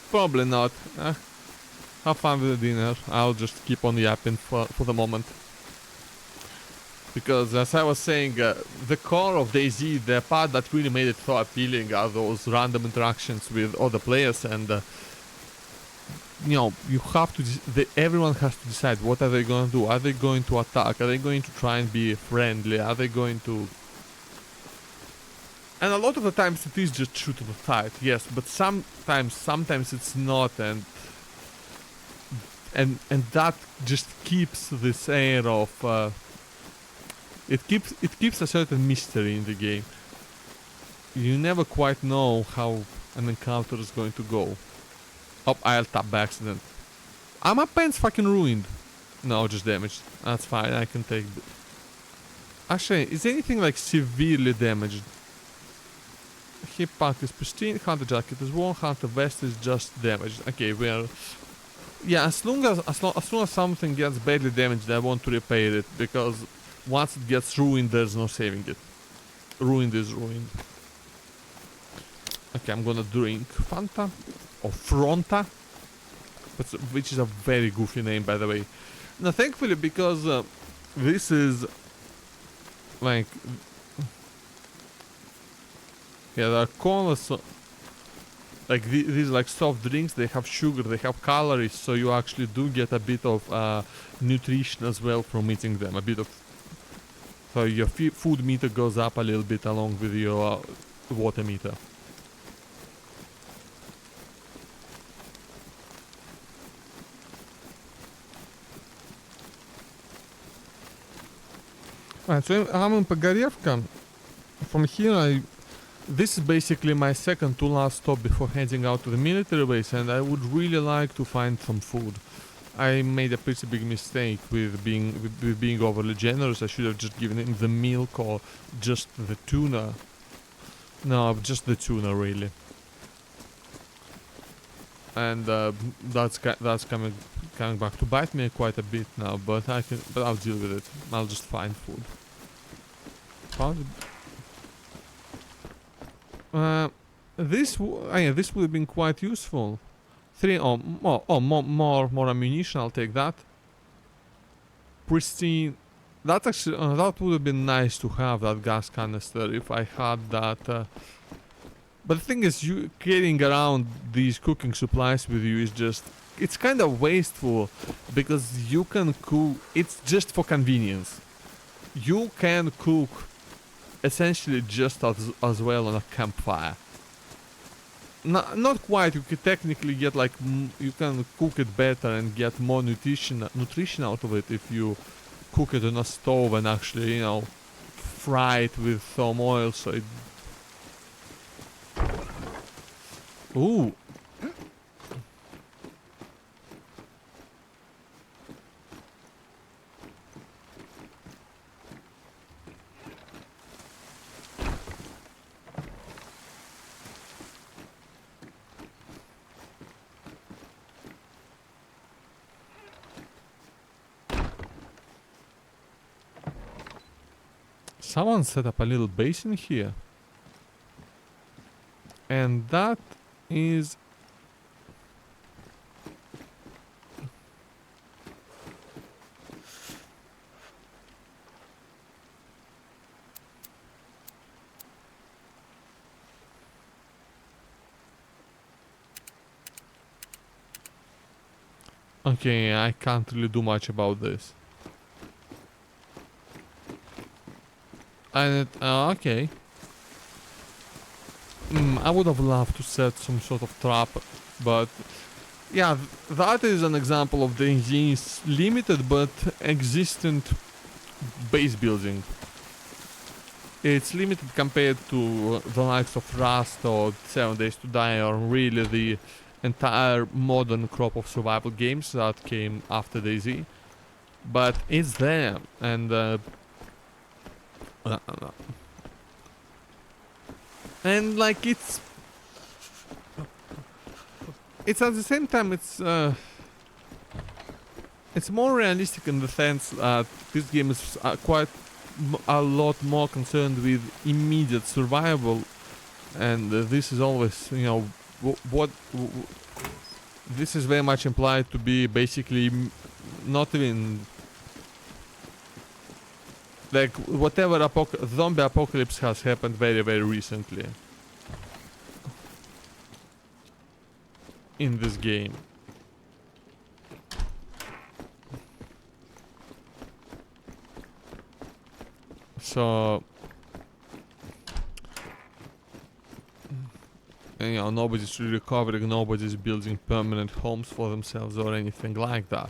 probably not. Have fun with the dinner. I'll just keep on yapping for the moment. Because as I was saying, the core of DayZ, the part that really made it so appealing are those random interactions with other players, and you know, you have to, everyone has to decide what are they going to do. Are they going to attack? Are they going to try and be friendly? Are they going to... And a lot of the times it is just shoot or fight, yes, but sometimes it's not, and that just keeps this air of... It keeps a certain mystery in the game. You never quite know how an encounter is going to go. Oh, I'll tap by accident. Are my pants fucking ruined? No, just damaged. That's fine, I can take... Actually, is anything like severely damaged? Hip pack is pristine, hunter jacket is worn, hunter vest is just damaged. Okay, well... Yeah, as soon as something gets badly damaged, I want to repair it, because... Once it gets ruined, there's no saving it. Ruined is ruined. Okay, I'm gonna drink Fanta. Or Fronta. Which is a very goofy name, by the way. Now, thankfully, because this is... Like... Yeah, there are colors... Like, these like soft drinks, they have sugar, they have calories, so you actually do get a bit of nutrition as well from eating them. A bit of... So your food meter goes up a little bit along with your water meter. Alright, so I'm in Pogorevka. From here this is basically my second to last stop before heading out to the military base, and I would really like to find some food. I made a pretty big mistake with being overly generous. I should have just given him the milk or just the tuna. No, just the tuna, really. And that's coming back to bite me quite a bit now. But I'll deal with it. I'll just find food. This would have been quite useful. More ammunition, I'll take that. Pristine. That actually, that would have been nice to have, that gas canister, if I had that. But the thing is, you carrying around these cooking supplies with you is just... It's kind of wasteful, because you can cook... It's just for convenience. You can cook essentially just as well on a campfire. Not quite. You could technically get like you can cook it better and get more nutrition out of it if you cook it on a stove and actually, you know, fry it with some oil. So it... Ooh. Someone set up a little basin here. And that is... Okay, I can't really do much about this. And okay. I would have loved to set some sort of trap, but yeah, that is an example of DayZ's limited but existent base building. It's limited compared to the likes of Rust or 7 Days to Die, or really the entire modern crop of survival games that came after DayZ. But it's there, and like it's at the same time it's more realistic in the sense that this game is quite a lot more concerned with immediate survival, and this is always, you know, this is very much implied to be basically not even like whatever zombie apocalypse has happened very, very recently in this game. So, you know, nobody's really recovering, nobody's building permanent homes for themselves or anything like that.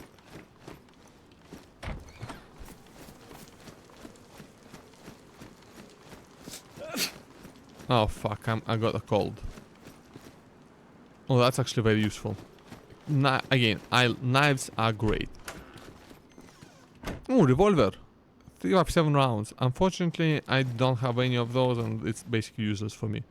Oh fuck, I got a cold. Oh, that's actually very useful. Again, knives are great. Oh, revolver. 3 of 7 rounds. Unfortunately, I don't have any of those, and it's basically useless for me.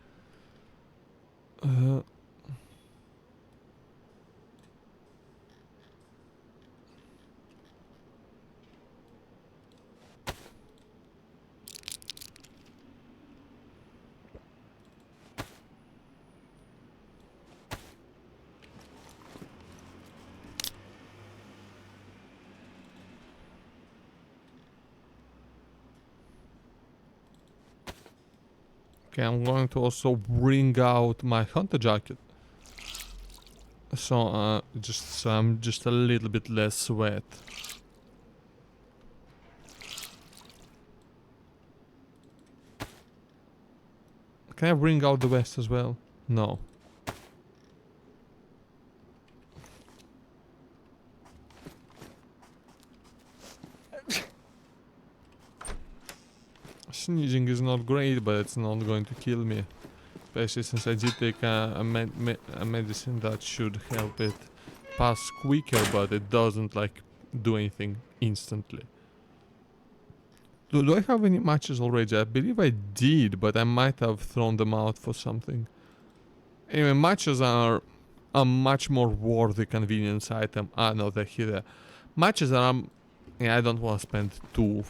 Okay, I'm going to also bring out my hunter jacket. So, I'm just a little bit less wet. Can I bring out the vest as well? No. Sneezing is not great, but it's not going to kill me. Especially since I did take a medicine that should help it pass quicker, but it doesn't like do anything instantly. Do I have any matches already? I believe I did, but I might have thrown them out for something. Anyway, matches are a much more worthy convenience item. Ah, no, they're here. Matches are... yeah, I don't want to spend two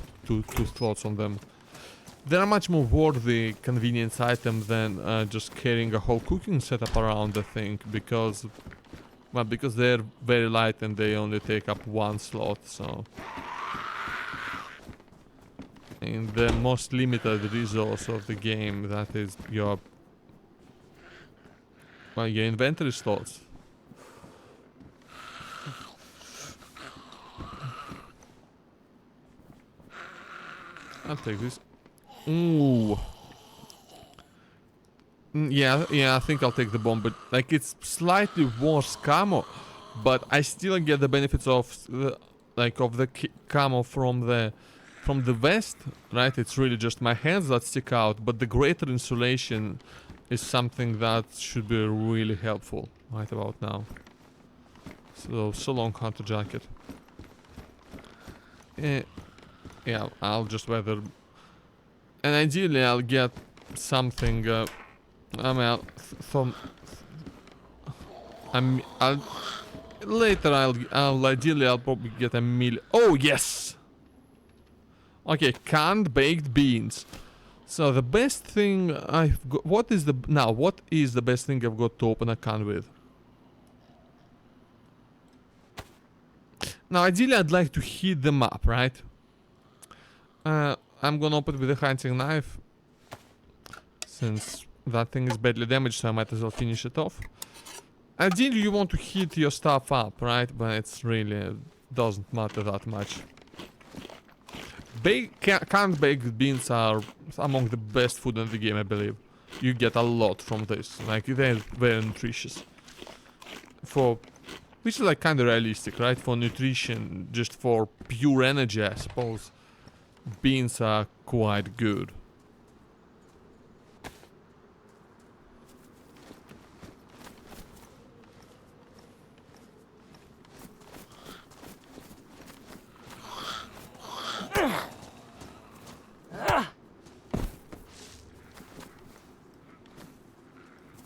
thoughts on them. They're a much more worthy convenience item than just carrying a whole cooking setup around the thing, because... well, because they're very light and they only take up 1 slot, so... in the most limited resource of the game, that is your... well, your inventory slots. I'll take this. Ooh. Yeah, I think I'll take the bomb, but like it's slightly worse camo, but I still get the benefits of the, of the camo from the vest, right? It's really just my hands that stick out, but the greater insulation is something that should be really helpful right about now. So long, hunter jacket. Yeah, I'll just weather. And ideally I'll get something, later I'll probably get a meal. Oh, yes! Okay, canned baked beans. So the best thing I've got, what is the best thing I've got to open a can with? Now ideally I'd like to heat them up, right? I'm gonna open with a hunting knife, since that thing is badly damaged, so I might as well finish it off. Ideally you want to heat your stuff up, right? But it's really doesn't matter that much. Canned baked beans are among the best food in the game, I believe. you get a lot from this. Like they're very nutritious. Which is like kind of realistic, right? For nutrition, just for pure energy, I suppose. Beans are quite good.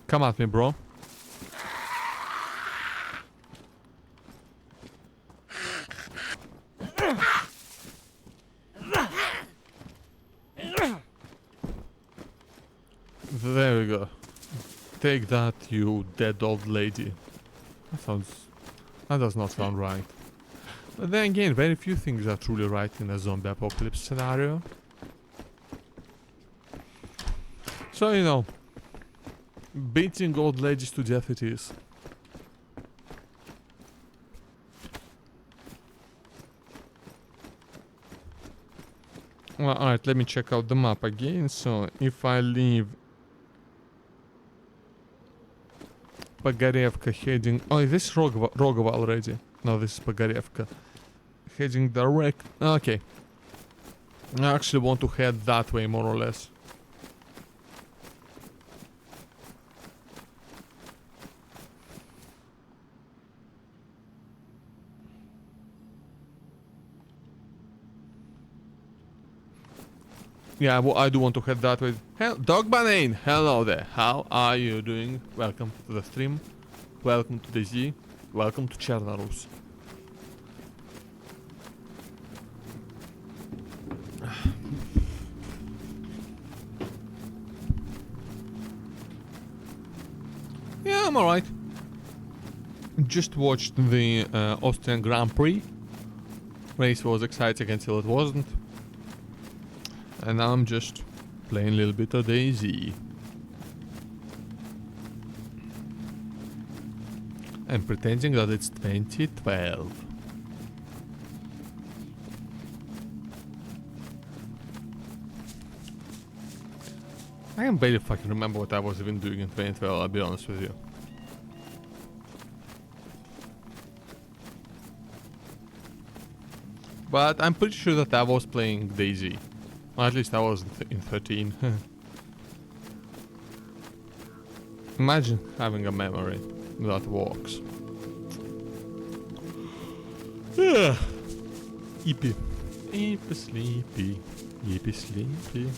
Come at me, bro. There we go. Take that, you dead old lady. That does not sound right. But then again, very few things are truly right in a zombie apocalypse scenario. So, you know, beating old ladies to death it is. Well, alright, let me check out the map again. So, if I leave Pogorevka heading... Oh, is this Rogova already? No, this is Pogorevka. Heading direct... Okay. I actually want to head that way, more or less. Yeah, well, I do want to head that way. Dog Banane, hello there. How are you doing? Welcome to the stream. Welcome to DayZ. Welcome to Chernarus. Yeah, I'm alright. Just watched the Austrian Grand Prix. Race was exciting until it wasn't. And now I'm just playing a little bit of DayZ. And pretending that it's 2012. I can barely fucking remember what I was even doing in 2012, I'll be honest with you. But I'm pretty sure that I was playing DayZ. Or at least I was in 13. Imagine having a memory that works. Yippee. Yippee sleepy. Yippee sleepy.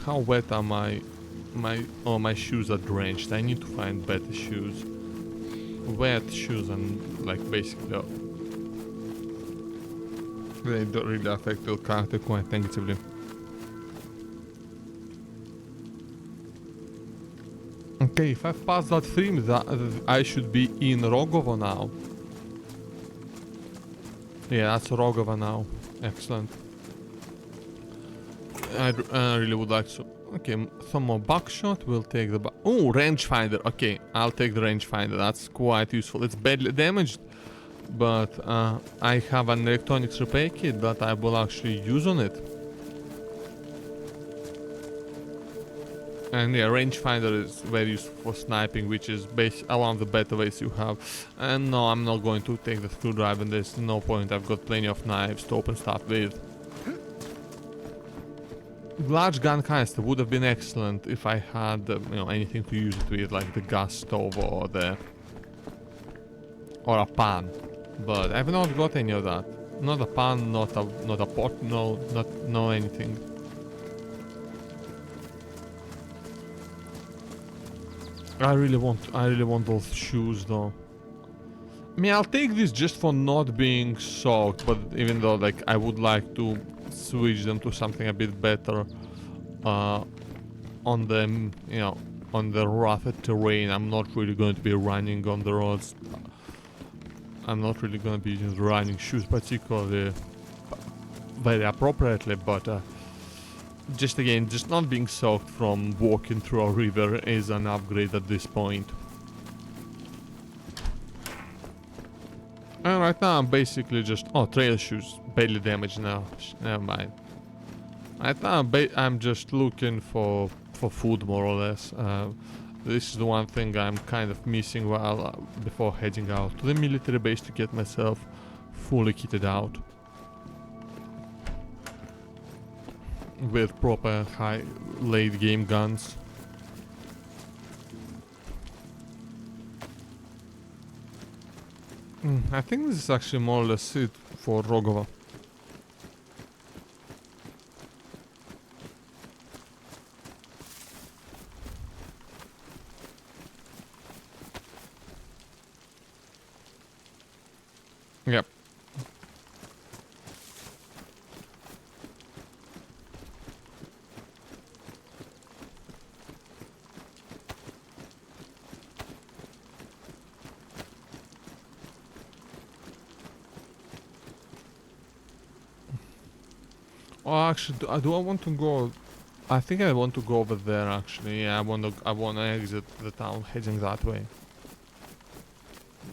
How wet are my shoes are drenched. I need to find better shoes. Wet shoes and like basically they don't really affect the character quite negatively. Okay, if I've passed that stream, I should be in Rogovo now. Yeah, that's Rogovo now. Excellent. I really would like to. Okay, some more buckshot. We'll take the oh, rangefinder. Okay, I'll take the rangefinder. That's quite useful. It's badly damaged, but I have an electronics repair kit that I will actually use on it. And yeah, rangefinder is very useful for sniping, which is one of the better ways you have. And no, I'm not going to take the screwdriver. There's no point. I've got plenty of knives to open stuff with. Large gun canister would have been excellent if I had, you know, anything to use it with, like the gas stove or a pan. But I've not got any of that. Not a pan, not a pot, no anything. I really want those shoes though. I mean, I'll take this just for not being soaked, but even though like I would like to switch them to something a bit better on them, you know, on the rougher terrain. I'm not really going to be running on the roads. I'm not really going to be using running shoes particularly very appropriately, but just again, just not being soaked from walking through a river is an upgrade at this point. And right now I'm basically just... Oh, trail shoes. Barely damaged now. Never mind. I'm just looking for food more or less. This is the one thing I'm kind of missing while before heading out to the military base to get myself fully kitted out with proper high late game guns. I think this is actually more or less it for Rogova. Yep. Oh, actually, do I want to go? I think I want to go over there. Actually, yeah, I want to exit the town, heading that way.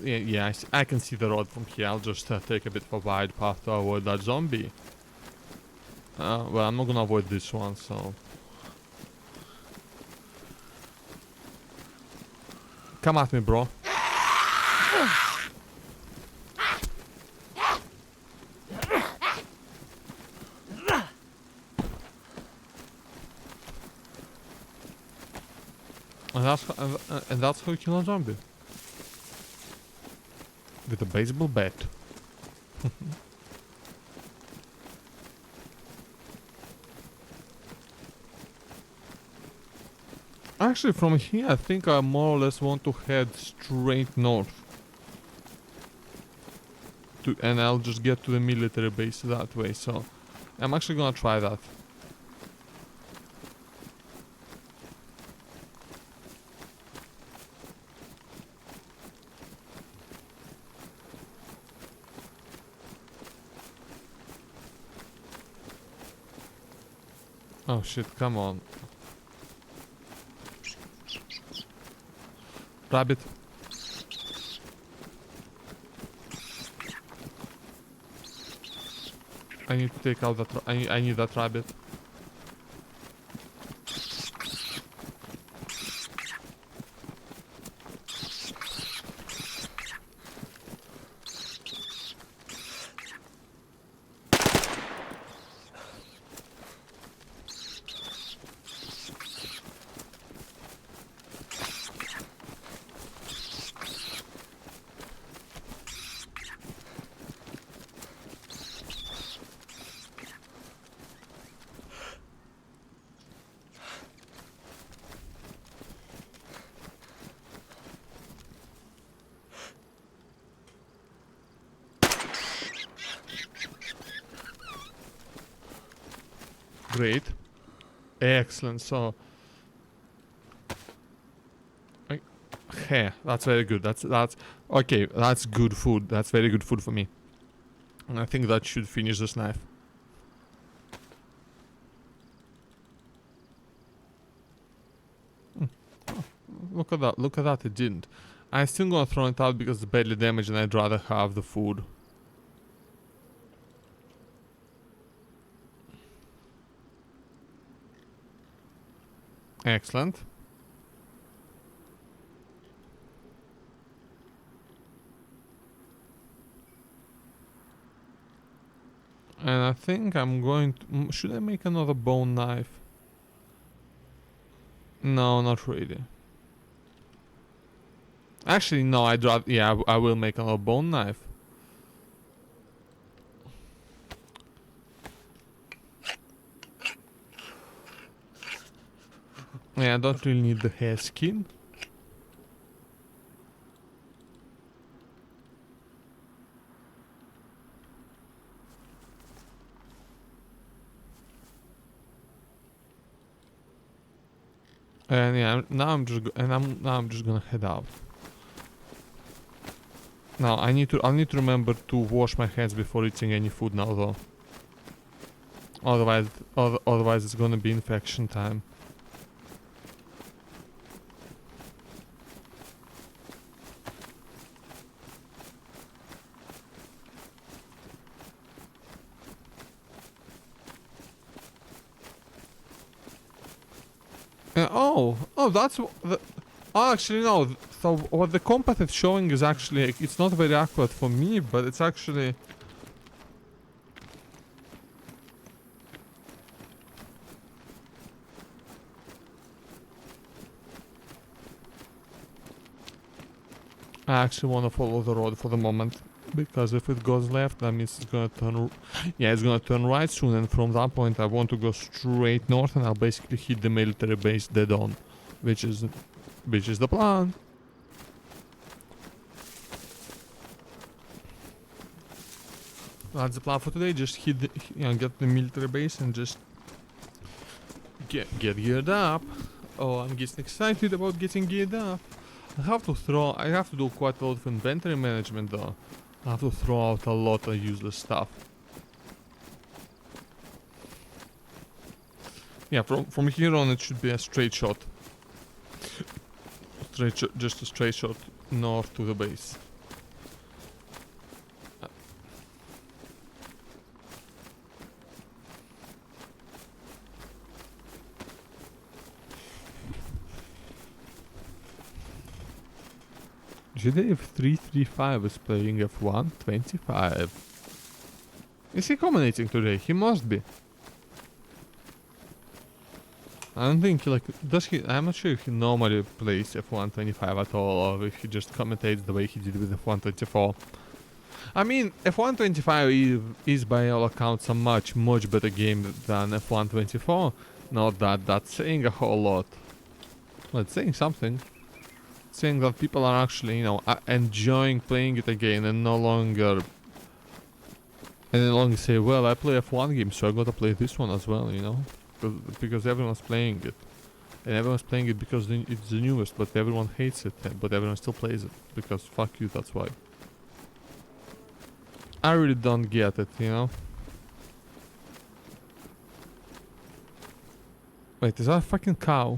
Yeah, I can see the road from here. I'll just take a bit of a wide path to avoid that zombie. Well, I'm not gonna avoid this one, so. Come at me, bro. And that's how you kill a zombie. With a baseball bat. Actually, from here, I think I more or less want to head straight north. And I'll just get to the military base that way, so I'm actually gonna try that. Oh shit, come on. Rabbit. I need to take out that. I need that rabbit. Great. Excellent. So, hey, that's very good. That's okay. That's good food. That's very good food for me. And I think that should finish this knife. Oh, look at that. Look at that. It didn't. I'm still gonna throw it out because it's badly damaged, and I'd rather have the food. Excellent. And I think I'm going to... should I make another bone knife? No, not really. Actually, no, I'd rather... yeah, I will make another bone knife. Yeah, I don't really need the hair skin. And yeah, now I'm just gonna head out. Now I'll need to remember to wash my hands before eating any food now though. Otherwise it's gonna be infection time. Oh, that's the. Oh, actually, no. So what the compass is showing is actually, it's not very accurate for me, but it's actually. I actually want to follow the road for the moment, because if it goes left, that means it's gonna turn. Yeah, it's gonna turn right soon, and from that point, I want to go straight north, and I'll basically hit the military base dead on, which is the plan. That's the plan for today. Just hit the, get the military base and just get geared up. Oh, I'm getting excited about getting geared up. I have to do quite a lot of inventory management though. I have to throw out a lot of useless stuff. Yeah, from here on it should be a straight shot. Just a straight shot north to the base. GDF 335 is playing F1 25. Is he commentating today? He must be. I don't think does he? I'm not sure if he normally plays F1 25 at all, or if he just commentates the way he did with F1 24. I mean, F1 25 is by all accounts a much better game than F1 24. Not that that's saying a whole lot, but it's saying something. Saying that people are actually, enjoying playing it again and no longer say, well, I play F1 game, so I gotta play this one as well, because everyone's playing it. And everyone's playing it because it's the newest, but everyone hates it, but everyone still plays it, because fuck you, that's why. I really don't get it, Wait, is that a fucking cow?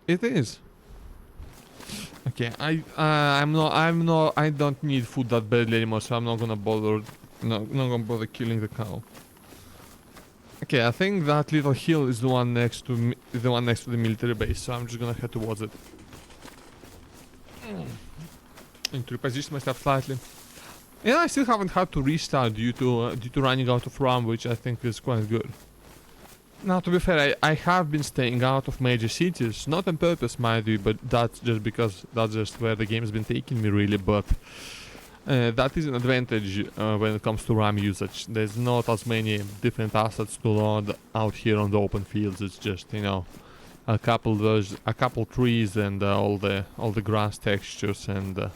It is. Okay, I don't need food that badly anymore, so I'm not gonna bother, not gonna bother killing the cow. Okay, I think that little hill is the one next to me, the military base, so I'm just gonna head towards it. And to reposition myself slightly. Yeah, I still haven't had to restart due to running out of RAM, which I think is quite good. Now, to be fair, I have been staying out of major cities, not on purpose, mind you, but that's just because that's just where the game's been taking me, really. But that is an advantage when it comes to RAM usage. There's not as many different assets to load out here on the open fields. It's just, a couple trees and all the grass textures and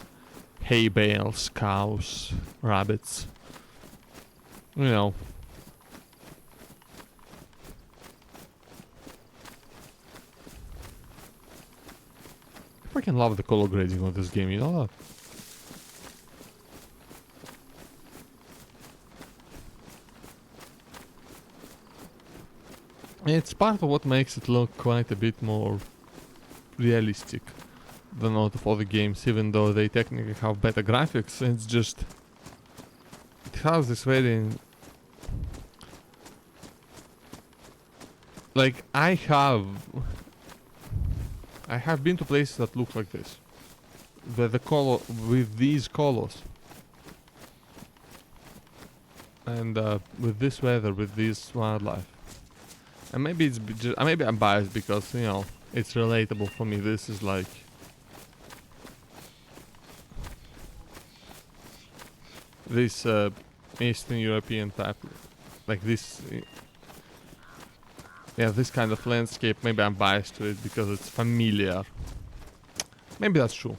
hay bales, cows, rabbits. I freaking love the color grading of this game, you know that? It's part of what makes it look quite a bit more realistic than out of other games, even though they technically have better graphics. It's just, it has this very, like, I have been to places that look like this, where the color, with these colors, and with this weather, with this wildlife. And maybe it's just, maybe I'm biased because, it's relatable for me. This is like, this Eastern European type, like this, yeah, this kind of landscape. Maybe I'm biased to it because it's familiar. Maybe that's true.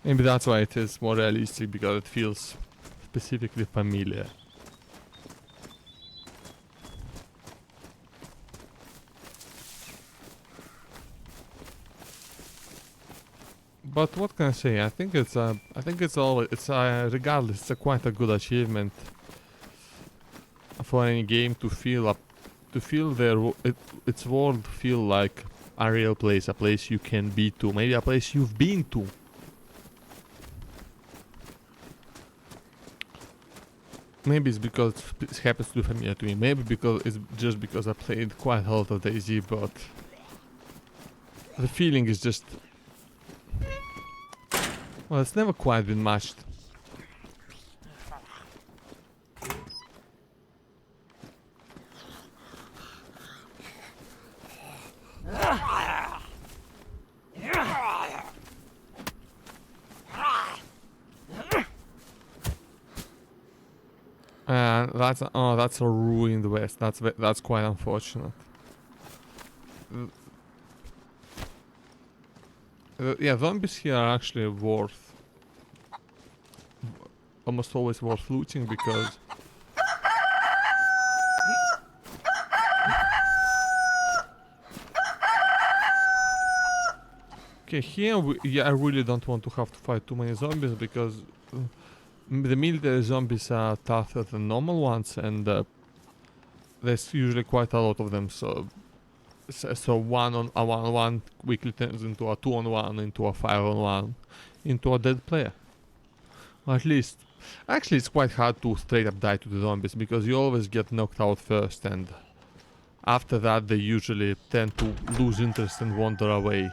Maybe that's why it is more realistic, because it feels specifically familiar. But what can I say? I think it's regardless, it's quite a good achievement for any game to to feel its world feel like a real place, a place you can be to, maybe a place you've been to. Maybe it's because it happens to be familiar to me. Maybe because it's just because I played quite a lot of DayZ, but the feeling is just, well, it's never quite been matched. That's a ruined west. That's quite unfortunate. Yeah, zombies here are actually almost always worth looting because okay, here I really don't want to have to fight too many zombies because the military zombies are tougher than normal ones, and there's usually quite a lot of them. So 1-on-1 quickly turns into a 2-on-1, into a 5-on-1, into a dead player. Or at least, actually, it's quite hard to straight up die to the zombies because you always get knocked out first, and after that they usually tend to lose interest and wander away.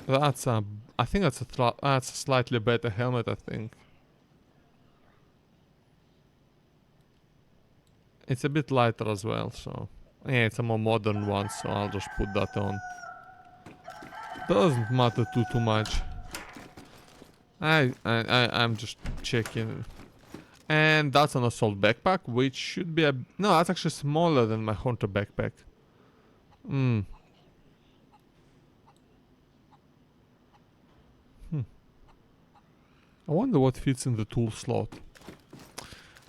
I think that's a slightly better helmet, I think. It's a bit lighter as well, so yeah, it's a more modern one, so I'll just put that on. Doesn't matter too much. I'm just checking. And that's an assault backpack, which should be no, that's actually smaller than my hunter backpack. I wonder what fits in the tool slot.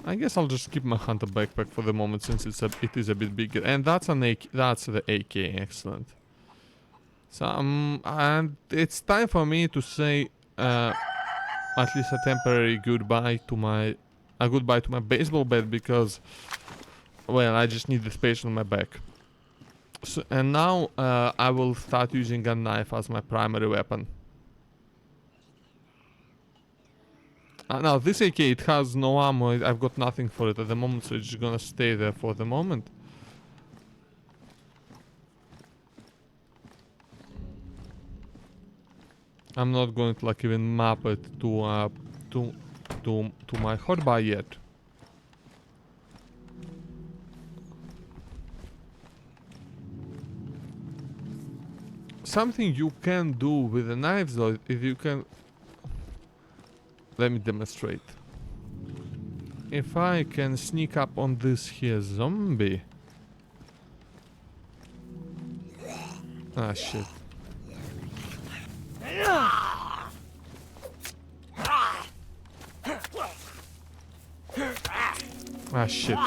I guess I'll just keep my hunter backpack for the moment since it is a bit bigger. And that's that's the AK, excellent. So and it's time for me to say at least a temporary goodbye to my baseball bat because, well, I just need the space on my back. So, and now I will start using a knife as my primary weapon. Now this AK, it has no ammo, I've got nothing for it at the moment, so it's just gonna stay there for the moment. I'm not going to like even map it to my hotbar yet. Something you can do with the knives though, if you can. Let me demonstrate. If I can sneak up on this here zombie. Ah, shit. Ah, shit.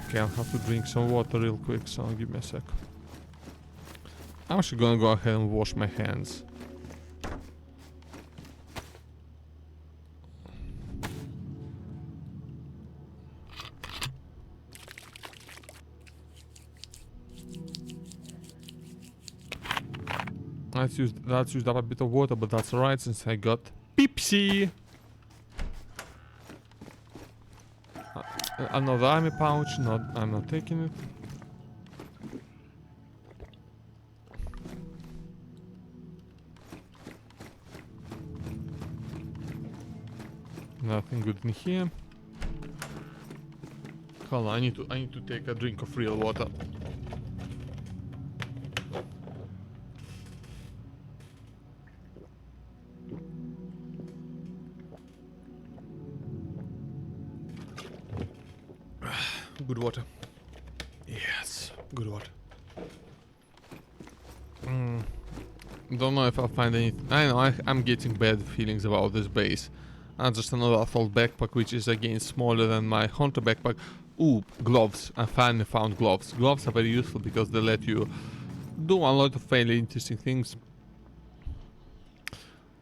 Okay, I'll have to drink some water real quick, so give me a sec. I'm actually gonna go ahead and wash my hands. That's used up a bit of water, but that's alright since I got Pepsi. Another army pouch. I'm not taking it. Nothing good in here. Hold on, I need to take a drink of real water. Good water. Yes, good water. Don't know if I'll find anything. I know I'm getting bad feelings about this base. And just another assault backpack, which is again smaller than my hunter backpack. Ooh, gloves. I finally found gloves. Gloves are very useful because they let you do a lot of fairly interesting things.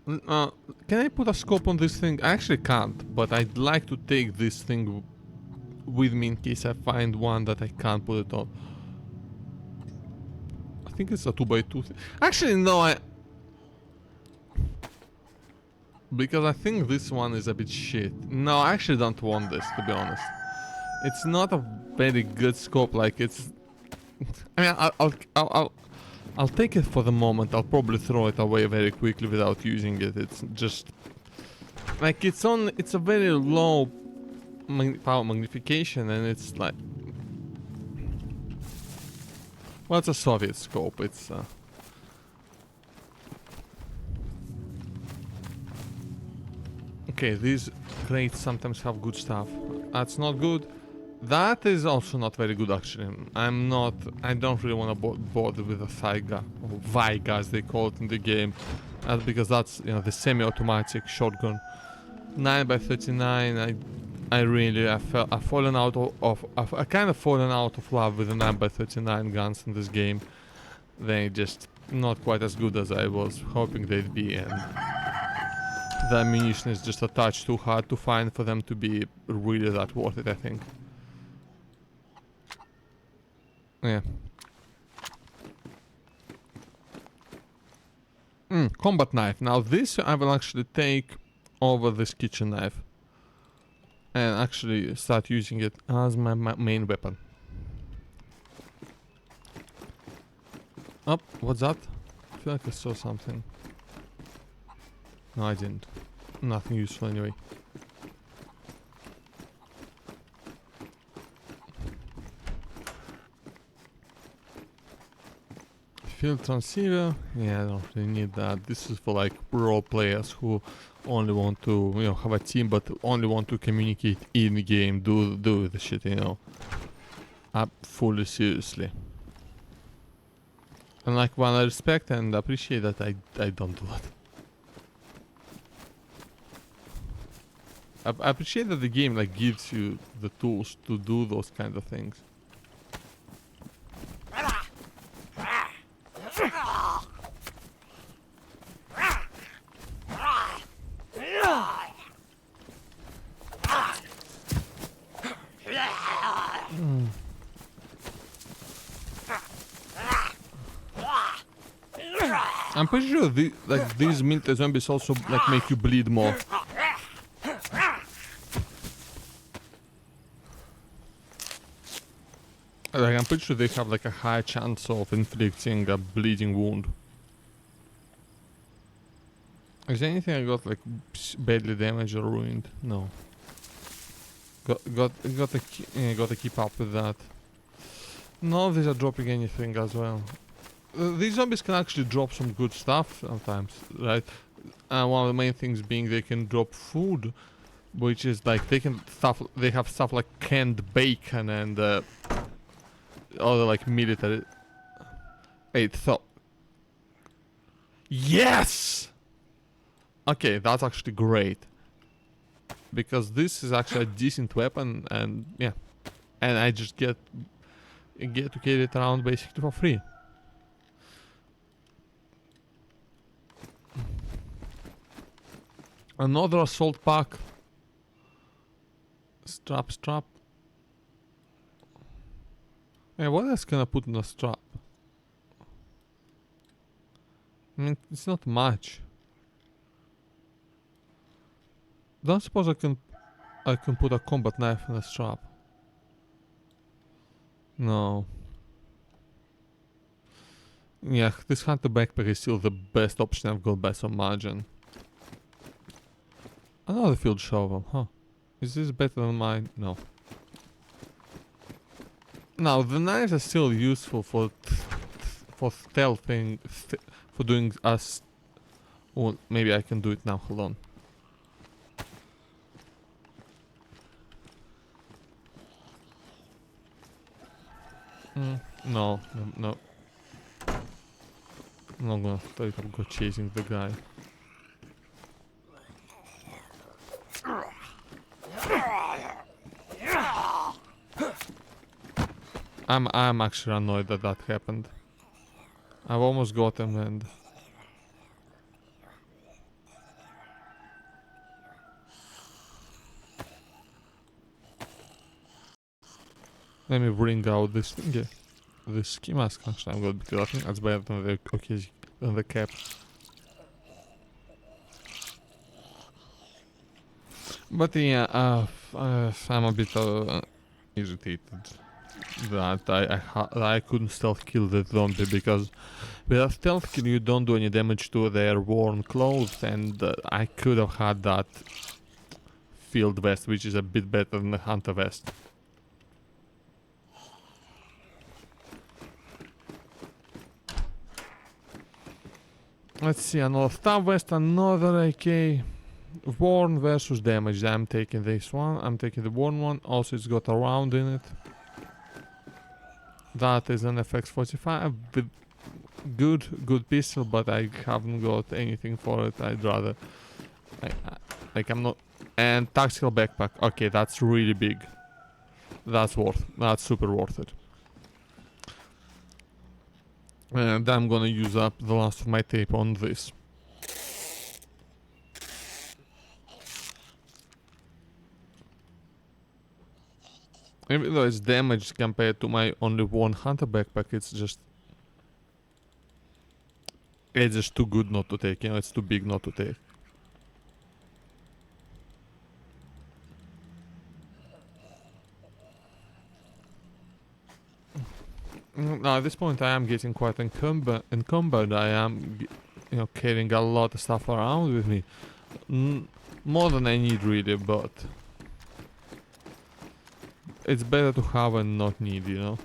Can I put a scope on this thing? I actually can't, but I'd like to take this thing with me in case I find one that I can't put it on. I think it's a 2x2 thing. Actually, no, because I think this one is a bit shit. No, I actually don't want this, to be honest. It's not a very good scope, like it's... I mean, I'll take it for the moment. I'll probably throw it away very quickly without using it. It's just... like, it's a very low power magnification, and it's like... well, it's a Soviet scope. It's... okay, these crates sometimes have good stuff. That's not good. That is also not very good, actually. I don't really want to bother with a Saiga, or Vaiga as they call it in the game. Because that's, you know, the semi-automatic shotgun. 9x39, I've fallen out I've kind of fallen out of love with the 9x39 guns in this game. They're just not quite as good as I was hoping they'd be, and the ammunition is just a touch too hard to find for them to be really that worth it, I think. Yeah. Combat knife. Now this I will actually take over this kitchen knife and actually start using it as my main weapon. Oh, what's that? I feel like I saw something. No, I didn't. Nothing useful anyway. Field transceiver, yeah, I don't really need that. This is for like pro players who only want to, you know, have a team but only want to communicate in the game, do the shit, you know. Fully seriously. And like, while I respect and appreciate that, I don't do that. I appreciate that the game like gives you the tools to do those kind of things. I'm pretty sure these military zombies also like make you bleed more. Like, I'm pretty sure they have like a high chance of inflicting a bleeding wound. Is there anything I got like badly damaged or ruined? No. Gotta keep up with that. No, these are dropping anything as well. These zombies can actually drop some good stuff sometimes, right? One of the main things being they can drop food, which is like they have stuff like canned bacon and other like military. Wait, so yes. Okay, that's actually great. Because this is actually a decent weapon, and yeah, and I just get to carry it around basically for free. Another assault pack. Strap. Hey, what else can I put in a strap? I mean, it's not much. Don't suppose I can put a combat knife in a strap. No. Yeah, this hunter backpack is still the best option I've got by some margin. Another field shovel, huh? Is this better than mine? No. Now, the knives are still useful for stealthing, for doing us... Well, maybe I can do it now, hold on. No. I'm not gonna straight up go chasing the guy. I'm actually annoyed that that happened. I've almost got him and... Let me bring out this thingy. This ski mask actually I'm good because I think that's better than the cap. But yeah, I'm a bit irritated that I couldn't stealth kill the zombie because with a stealth kill you don't do any damage to their worn clothes, and I could have had that field vest, which is a bit better than the hunter vest. Let's see, another stab vest, another AK. Worn versus damage. I'm taking this one. I'm taking the worn one. Also, it's got a round in it. That is an FX45 with good pistol, but I haven't got anything for it. I'd rather, like I'm not. And tactical backpack. Okay, that's really big. That's super worth it. And I'm gonna use up the last of my tape on this. Even though it's damaged compared to my only one hunter backpack, it's just too good not to take, you know, it's too big not to take. Now at this point I am getting quite encumbered. I am, you know, carrying a lot of stuff around with me. More than I need really, but it's better to have and not need, you know.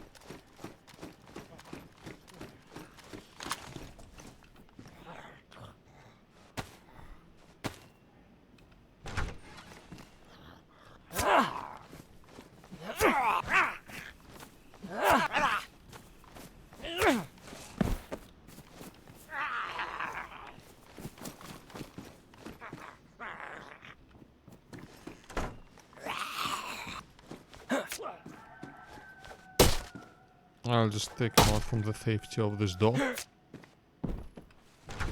I'll just take him out from the safety of this door.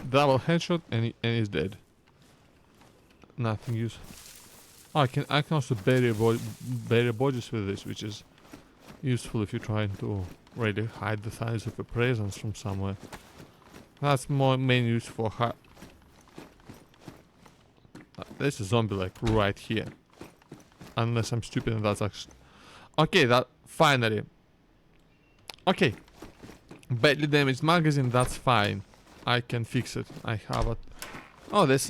Double headshot and he's dead. Nothing use. Oh, I can also bury bodies with this, which is useful if you're trying to really hide the signs of a presence from somewhere. That's main use for there's a zombie like right here. Unless I'm stupid and that's actually... Okay, that finally. Okay, badly damaged magazine, that's fine. I can fix it. I have it. Oh, this...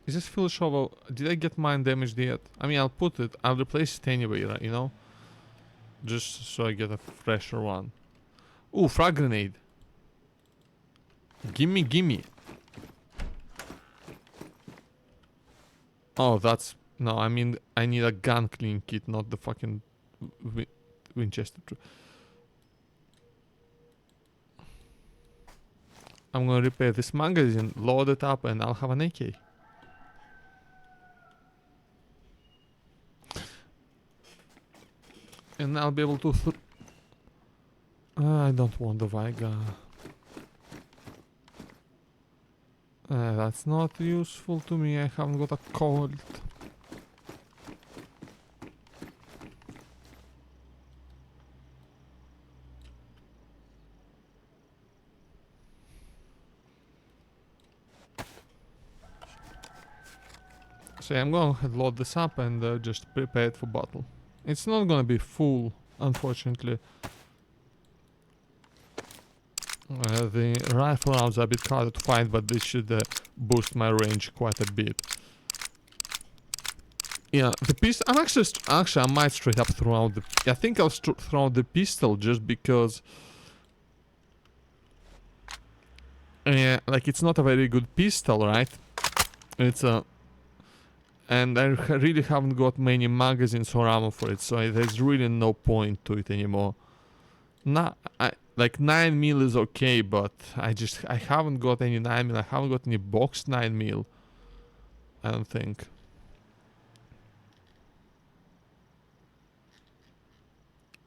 Is this full shovel? Did I get mine damaged yet? I mean, I'll replace it anyway, right, you know? Just so I get a fresher one. Ooh, frag grenade. Gimme. Oh, that's... No, I mean, I need a gun clean kit, not the fucking Winchester. I'm gonna repair this magazine, load it up, and I'll have an AK. And I'll be able to... I don't want the Viga. That's not useful to me, I haven't got a Colt. So I'm gonna load this up and just prepare it for battle. It's not gonna be full, unfortunately. The rifle rounds are a bit harder to find, but this should boost my range quite a bit. Yeah, the pistol. I'm actually I might straight up throw out the... I think I'll throw out the pistol just because... like it's not a very good pistol, right? It's a... And I really haven't got many magazines or ammo for it, so there's really no point to it anymore. Like 9mm is okay, but I haven't got any 9mm. I haven't got any boxed 9mm. I don't think.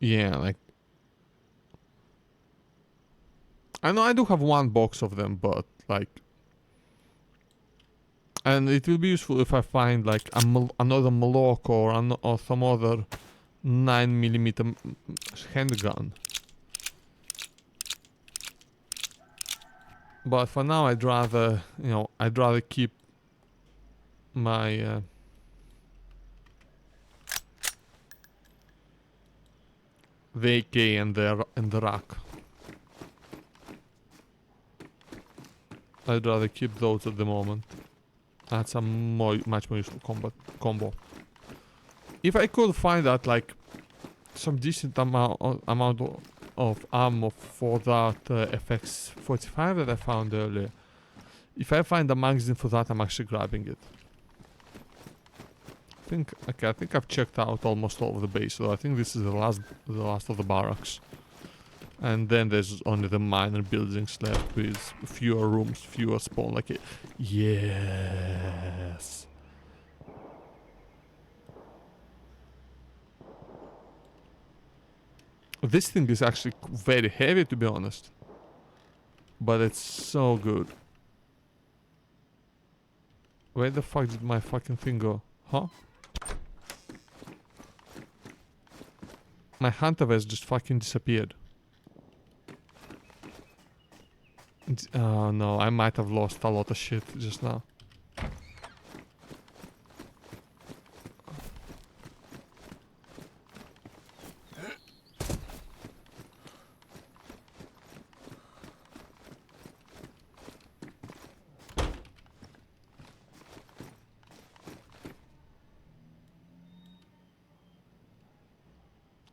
Yeah, like I know I do have one box of them, but like, and it will be useful if I find like another Moloch or some other 9mm handgun. But for now, I'd rather, I'd rather keep my the AK and the rack. I'd rather keep those at the moment. That's a much more useful combo. If I could find that like some decent amount of ammo for that FX45 that I found earlier, if I find a magazine for that, I'm actually grabbing it. I think I've checked out almost all of the base, so I think this is the last of the barracks. And then there's only the minor buildings left with fewer rooms, fewer spawn like it. Yes. This thing is actually very heavy, to be honest. But it's so good. Where the fuck did my fucking thing go? Huh? My hunter vest just fucking disappeared. Oh no, I might have lost a lot of shit just now.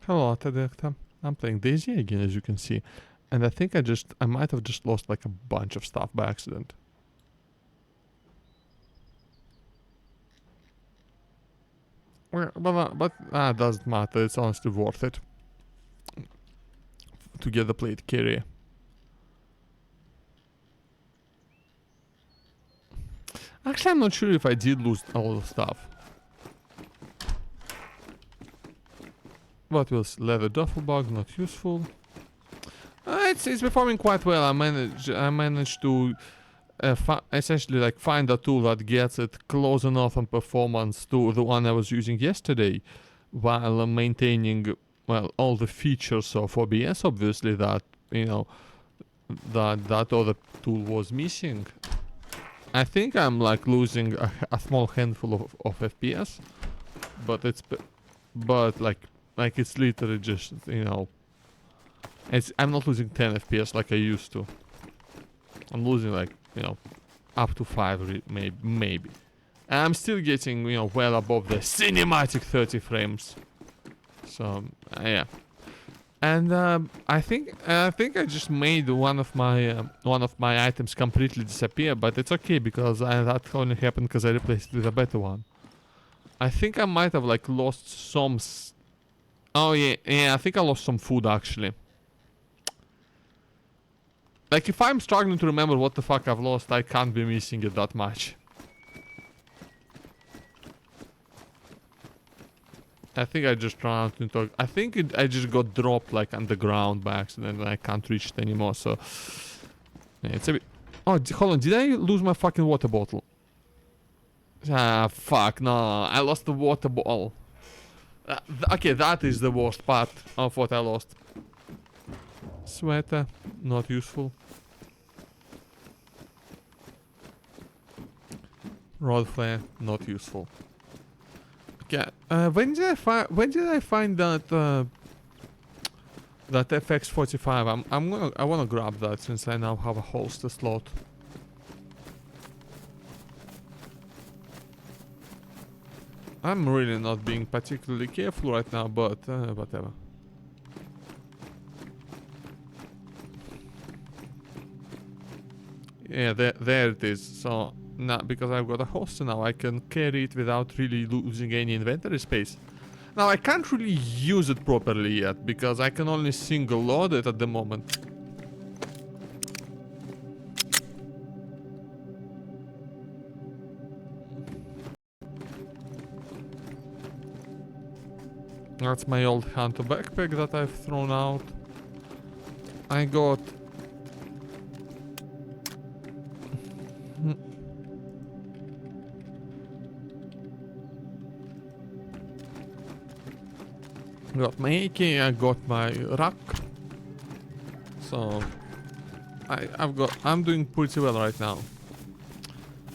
Hello, Tadekta. I'm playing DayZ again, as you can see. And I think I might have just lost like a bunch of stuff by accident. But doesn't matter, it's honestly worth it. To get the plate carrier. Actually, I'm not sure if I did lose a lot of stuff. What was leather duffel bag? Not useful. It's performing quite well. I managed to essentially like find a tool that gets it close enough on performance to the one I was using yesterday, while maintaining all the features of OBS. Obviously, that that other tool was missing. I think I'm like losing a small handful of FPS, but it's literally just I'm not losing 10 FPS like I used to. I'm losing like up to 5 maybe. And I'm still getting well above the cinematic 30 frames. So yeah. And I think I just made one of my items completely disappear, but it's okay because that only happened because I replaced it with a better one. I think I might have like lost some. Oh yeah, I think I lost some food actually. Like if I'm struggling to remember what the fuck I've lost, I can't be missing it that much. I think I just ran out into. I think I just got dropped like underground by accident and I can't reach it anymore. So yeah, it's a bit. Oh, hold on, did I lose my fucking water bottle? Ah, fuck, no, I lost the water bottle. Okay, that is the worst part of what I lost. Sweater, not useful. Rod flare, not useful. Okay, when did I find that that FX45? I wanna grab that since I now have a holster slot. I'm really not being particularly careful right now, but whatever. Yeah, there it is. So now, because I've got a holster now, I can carry it without really losing any inventory space. Now I can't really use it properly yet because I can only single load it at the moment. That's my old hunter backpack that I've thrown out. I got Got my AK, I got my rack. So I'm doing pretty well right now.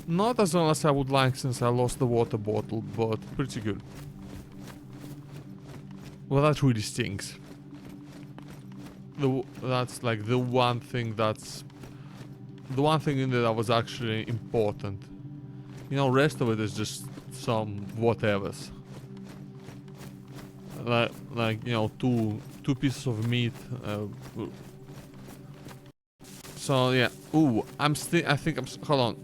Not as well as I would like since I lost the water bottle, but pretty good. Well, that really stinks. That's like the one thing in there that was actually important. You know, rest of it is just some whatevers. Like you know, two pieces of meat. So yeah. Ooh, I think I'm. Hold on.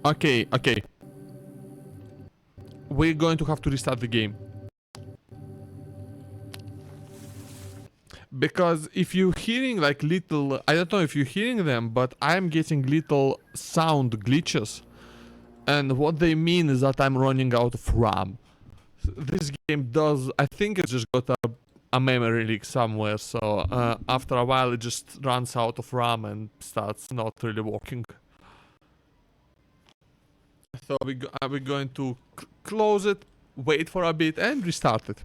Okay. We're going to have to restart the game. Because if you're hearing like little, I don't know if you're hearing them, but I'm getting little sound glitches. And what they mean is that I'm running out of RAM. This game does, I think it just got a memory leak somewhere, so after a while it just runs out of RAM and starts not really working. So we're going to close it, wait for a bit and restart it.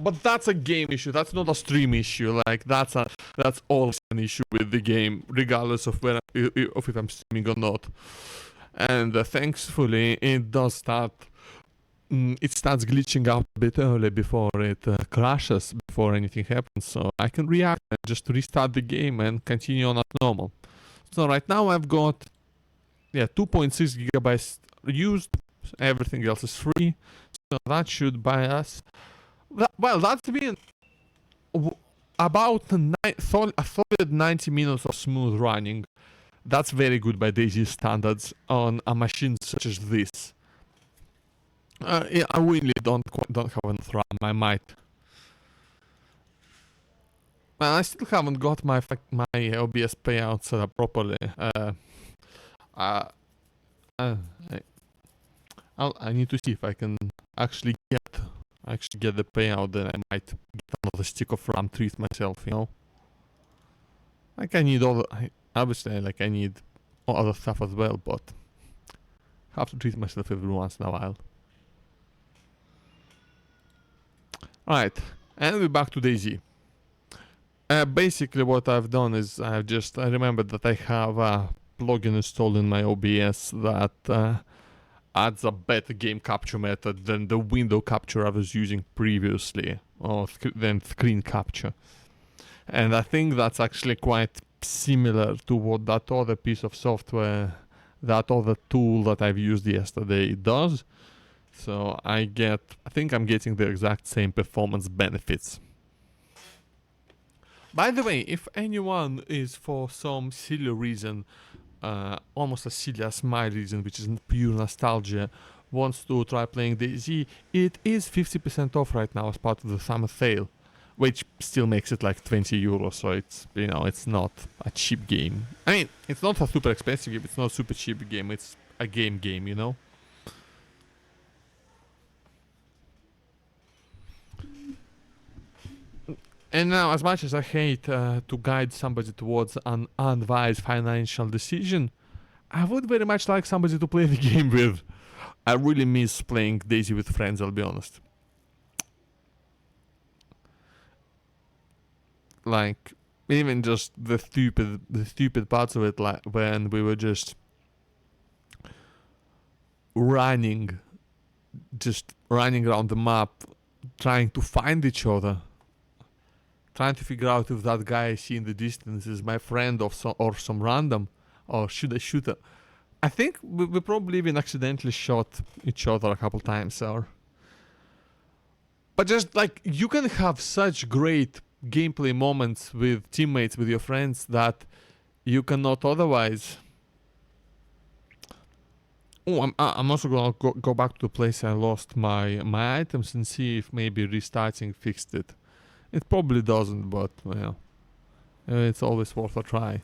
But that's a game issue, that's not a stream issue. Like that's always an issue with the game, regardless of if I'm streaming or not. And thankfully it does start. It starts glitching out a bit early before it crashes, before anything happens. So I can react and just restart the game and continue on as normal. So right now I've got 2.6 gigabytes used. Everything else is free. So that should buy us. Well, that's been about a solid 90 minutes of smooth running. That's very good by DayZ standards on a machine such as this. Yeah, I really don't have enough RAM. I might. Well, I still haven't got my OBS payout set up properly. I need to see if I can actually get the payout. Then I might get another stick of RAM treat myself. You know, like I need obviously like I need other stuff as well, but have to treat myself every once in a while. Alright, and we're back to DayZ. Basically what I've done is I remembered that I have a plugin installed in my OBS that adds a better game capture method than the window capture I was using previously, or than screen capture. And I think that's actually quite similar to what that other piece of software, that other tool that I've used yesterday does. So I think I'm getting the exact same performance benefits. By the way, if anyone is for some silly reason, almost as silly as my reason, which is pure nostalgia, wants to try playing DayZ, it is 50% off right now as part of the summer sale, which still makes it like 20 euros, so it's, you know, it's not a cheap game. I mean, it's not a super expensive game, it's not a super cheap game, it's a game, you know? And now, as much as I hate to guide somebody towards an unwise financial decision, I would very much like somebody to play the game with. I really miss playing DayZ with friends, I'll be honest. Like, even just the stupid parts of it, like when we were just running around the map, trying to find each other. Trying to figure out if that guy I see in the distance is my friend or some random, or should I shoot him? I think we probably even accidentally shot each other a couple times, but just like you can have such great gameplay moments with teammates, with your friends, that you cannot otherwise. Oh, I'm also gonna go back to the place I lost my items and see if maybe restarting fixed it. It probably doesn't, but well, it's always worth a try.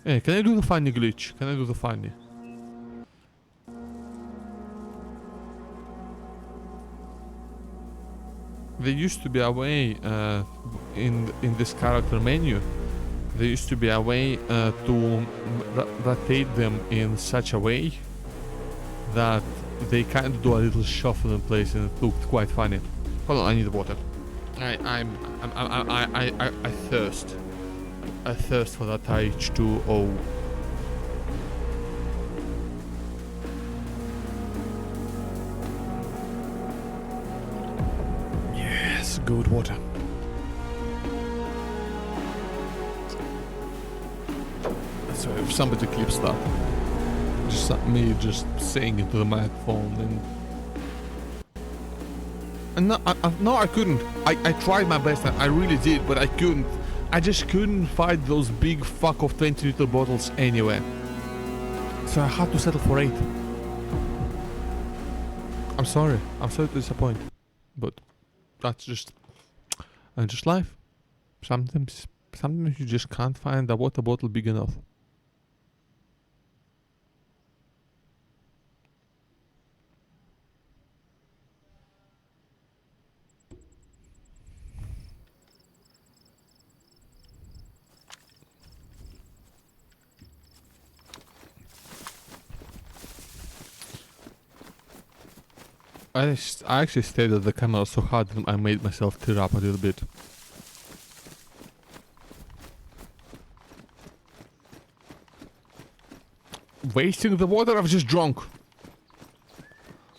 Hey, can I do the funny glitch? Can I do the funny? there used to be a way in this character menu. There used to be a way to rotate them in such a way that they kind of do a little shuffle in place, and it looked quite funny. Hold on, I need water. I thirst. I thirst for that H2O. Yes, good water. So if somebody clips that, just me just saying into the microphone, and no, I couldn't. I tried my best, I really did, but I couldn't. I just couldn't find those big fuck of 20-liter bottles anywhere. So I had to settle for 8. I'm sorry to disappoint, but that's just life. Sometimes you just can't find a water bottle big enough. I actually stayed at the camera so hard that I made myself tear up a little bit. Wasting the water I've just drunk.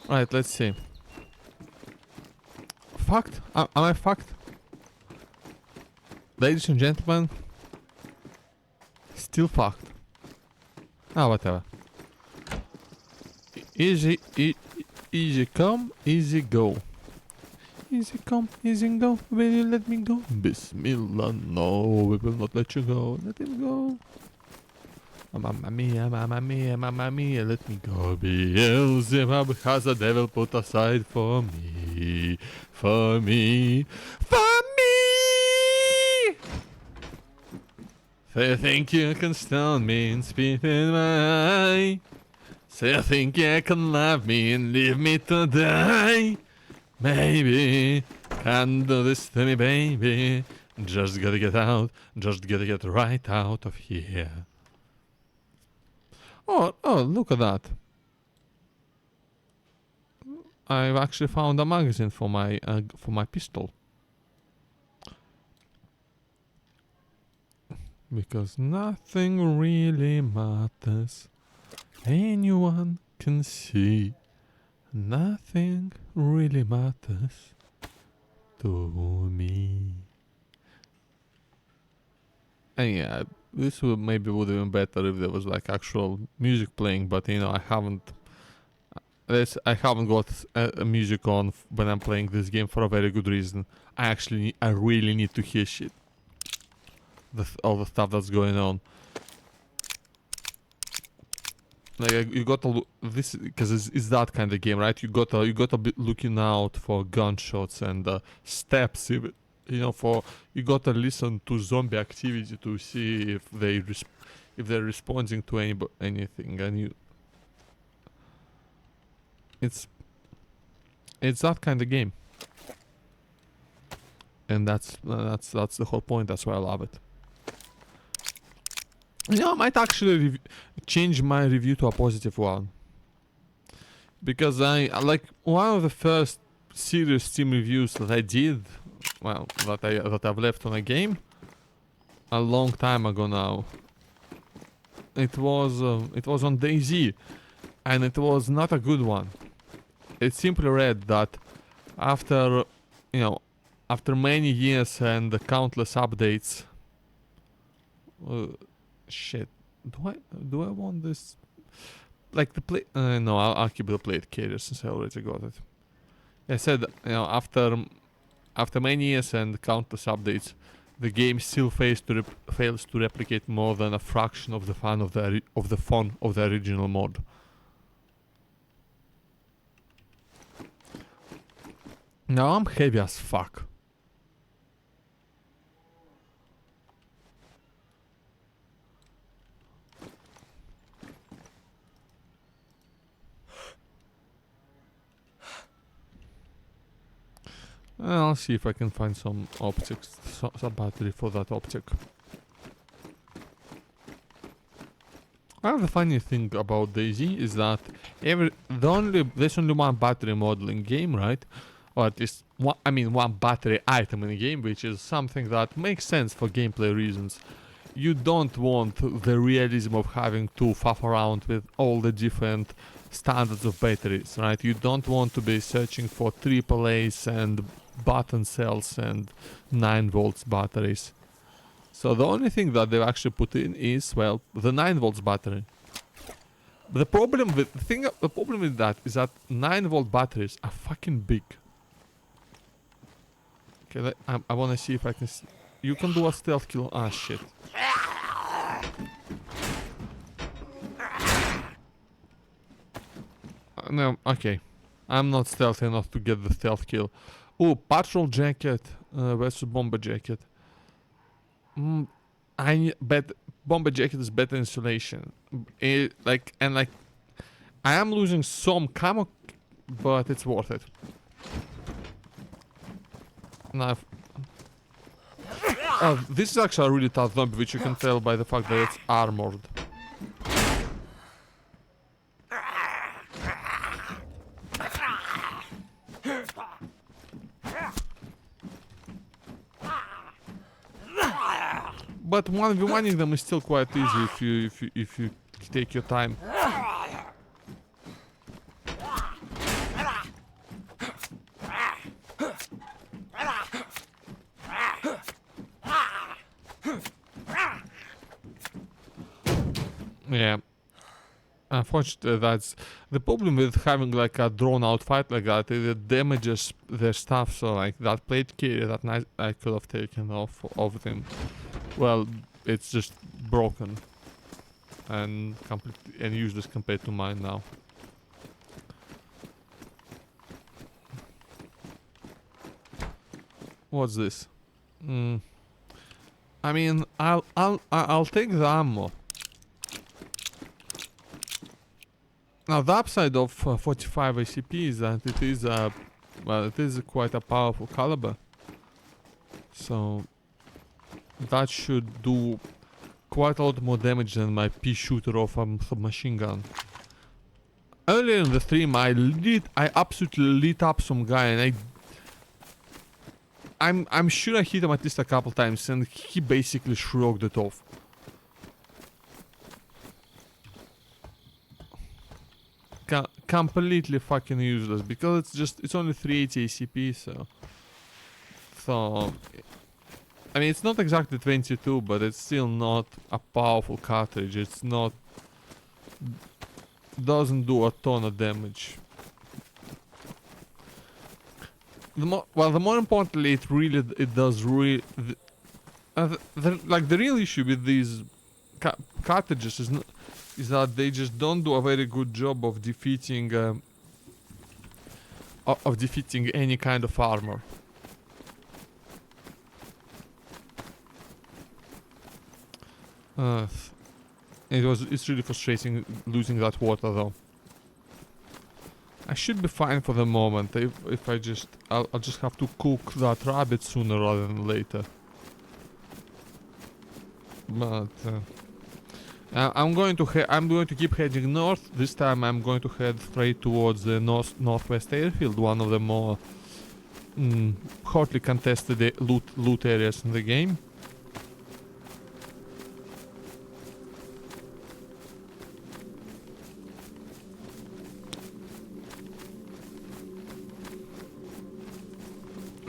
Alright, let's see. Fucked? Am I fucked? Ladies and gentlemen, still fucked. Ah, whatever. Easy come, easy go. Easy come, easy go. Will you let me go? Bismillah, no, we will not let you go. Let him go. Mamma mia, mamma mia, mamma mia, let me go. Beelzebub has a devil put aside for me, for me, for me. Say, think you can stone me and spit in my eye. Say, I think you can love me and leave me to die. Maybe, can't do this to me, baby. Just gotta get out, just gotta get right out of here. Oh, look at that. I've actually found a magazine for my pistol. Because nothing really matters. Anyone can see. Nothing really matters to me. And yeah, this would have been better if there was like actual music playing, but you know, I haven't got music on when I'm playing this game for a very good reason. I really need to hear shit. All the stuff that's going on. Like you gotta look this because it's that kind of game, right? You gotta be looking out for gunshots and steps, even, you know. You gotta listen to zombie activity to see if they're responding to anything, and it's that kind of game, and that's the whole point. That's why I love it. You know, I might actually change my review to a positive one. Because I like one of the first serious Steam reviews that I did, well, that I've left on a game a long time ago now. It was on DayZ, and it was not a good one. It simply read that after many years and countless updates, shit. Do I want this? Like the plate? No, I'll keep the plate carrier since I already got it. I said, after many years and countless updates, the game still fails to replicate more than a fraction of the fun of the original mod. Now I'm heavy as fuck. I'll see if I can find some optics, some battery for that optic. The funny thing about DayZ is that there's only one battery model in game, right? Or at least one battery item in the game, which is something that makes sense for gameplay reasons. You don't want the realism of having to faff around with all the different standards of batteries, right? You don't want to be searching for AAA's and button cells and 9 volts batteries. So the only thing that they've actually put in is, well, the 9 volts battery. The problem with that is that 9 volt batteries are fucking big. Okay, I wanna see if I can see. You can do a stealth kill. Ah, shit. No, okay. I'm not stealthy enough to get the stealth kill. Oh, patrol jacket versus bomber jacket. I bet bomber jacket is better insulation. I am losing some camo, but it's worth it. Now, this is actually a really tough zombie, which you can tell by the fact that it's armored. But 1v1ing them is still quite easy if you take your time. Yeah. Unfortunately, that's the problem with having like a drawn out fight like that. It damages their stuff. So like that plate carrier that I could have taken off of them. Well, it's just broken and useless compared to mine now. What's this? I mean, I'll take the ammo. Now the upside of 45 ACP is that it is quite a powerful caliber. So that should do quite a lot more damage than my pea shooter of a submachine gun. Earlier in the stream, I absolutely lit up some guy, and I'm sure I hit him at least a couple times, and he basically shrugged it off. Completely fucking useless because it's only 380 ACP, so I mean, it's not exactly 22, but it's still not a powerful cartridge. It's not, doesn't do a ton of damage. The more importantly, it does really, like the real issue with these cartridges is that they just don't do a very good job of defeating any kind of armor. It's really frustrating losing that water though. I should be fine for the moment if I'll just have to cook that rabbit sooner rather than later. But I'm going to keep heading north. This time I'm going to head straight towards the northwest airfield, one of the more hotly contested loot areas in the game.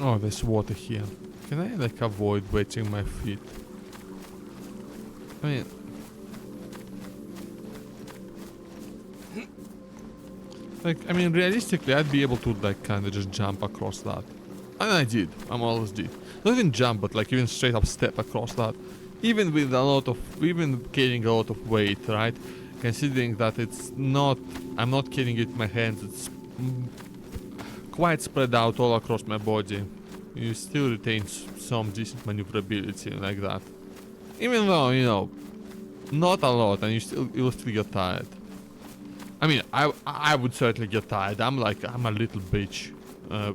Oh, there's water here. Can I like avoid wetting my feet? I mean, realistically, I'd be able to like kind of just jump across that, and I did. I'm always did. Not even jump, but like even straight up step across that, even with even carrying a lot of weight, right? Considering that I'm not carrying it in my hands. It's quite spread out all across my body. You still retain some decent maneuverability like that. Even though, you know, not a lot, and you'll still get tired. I mean, I would certainly get tired. I'm a little bitch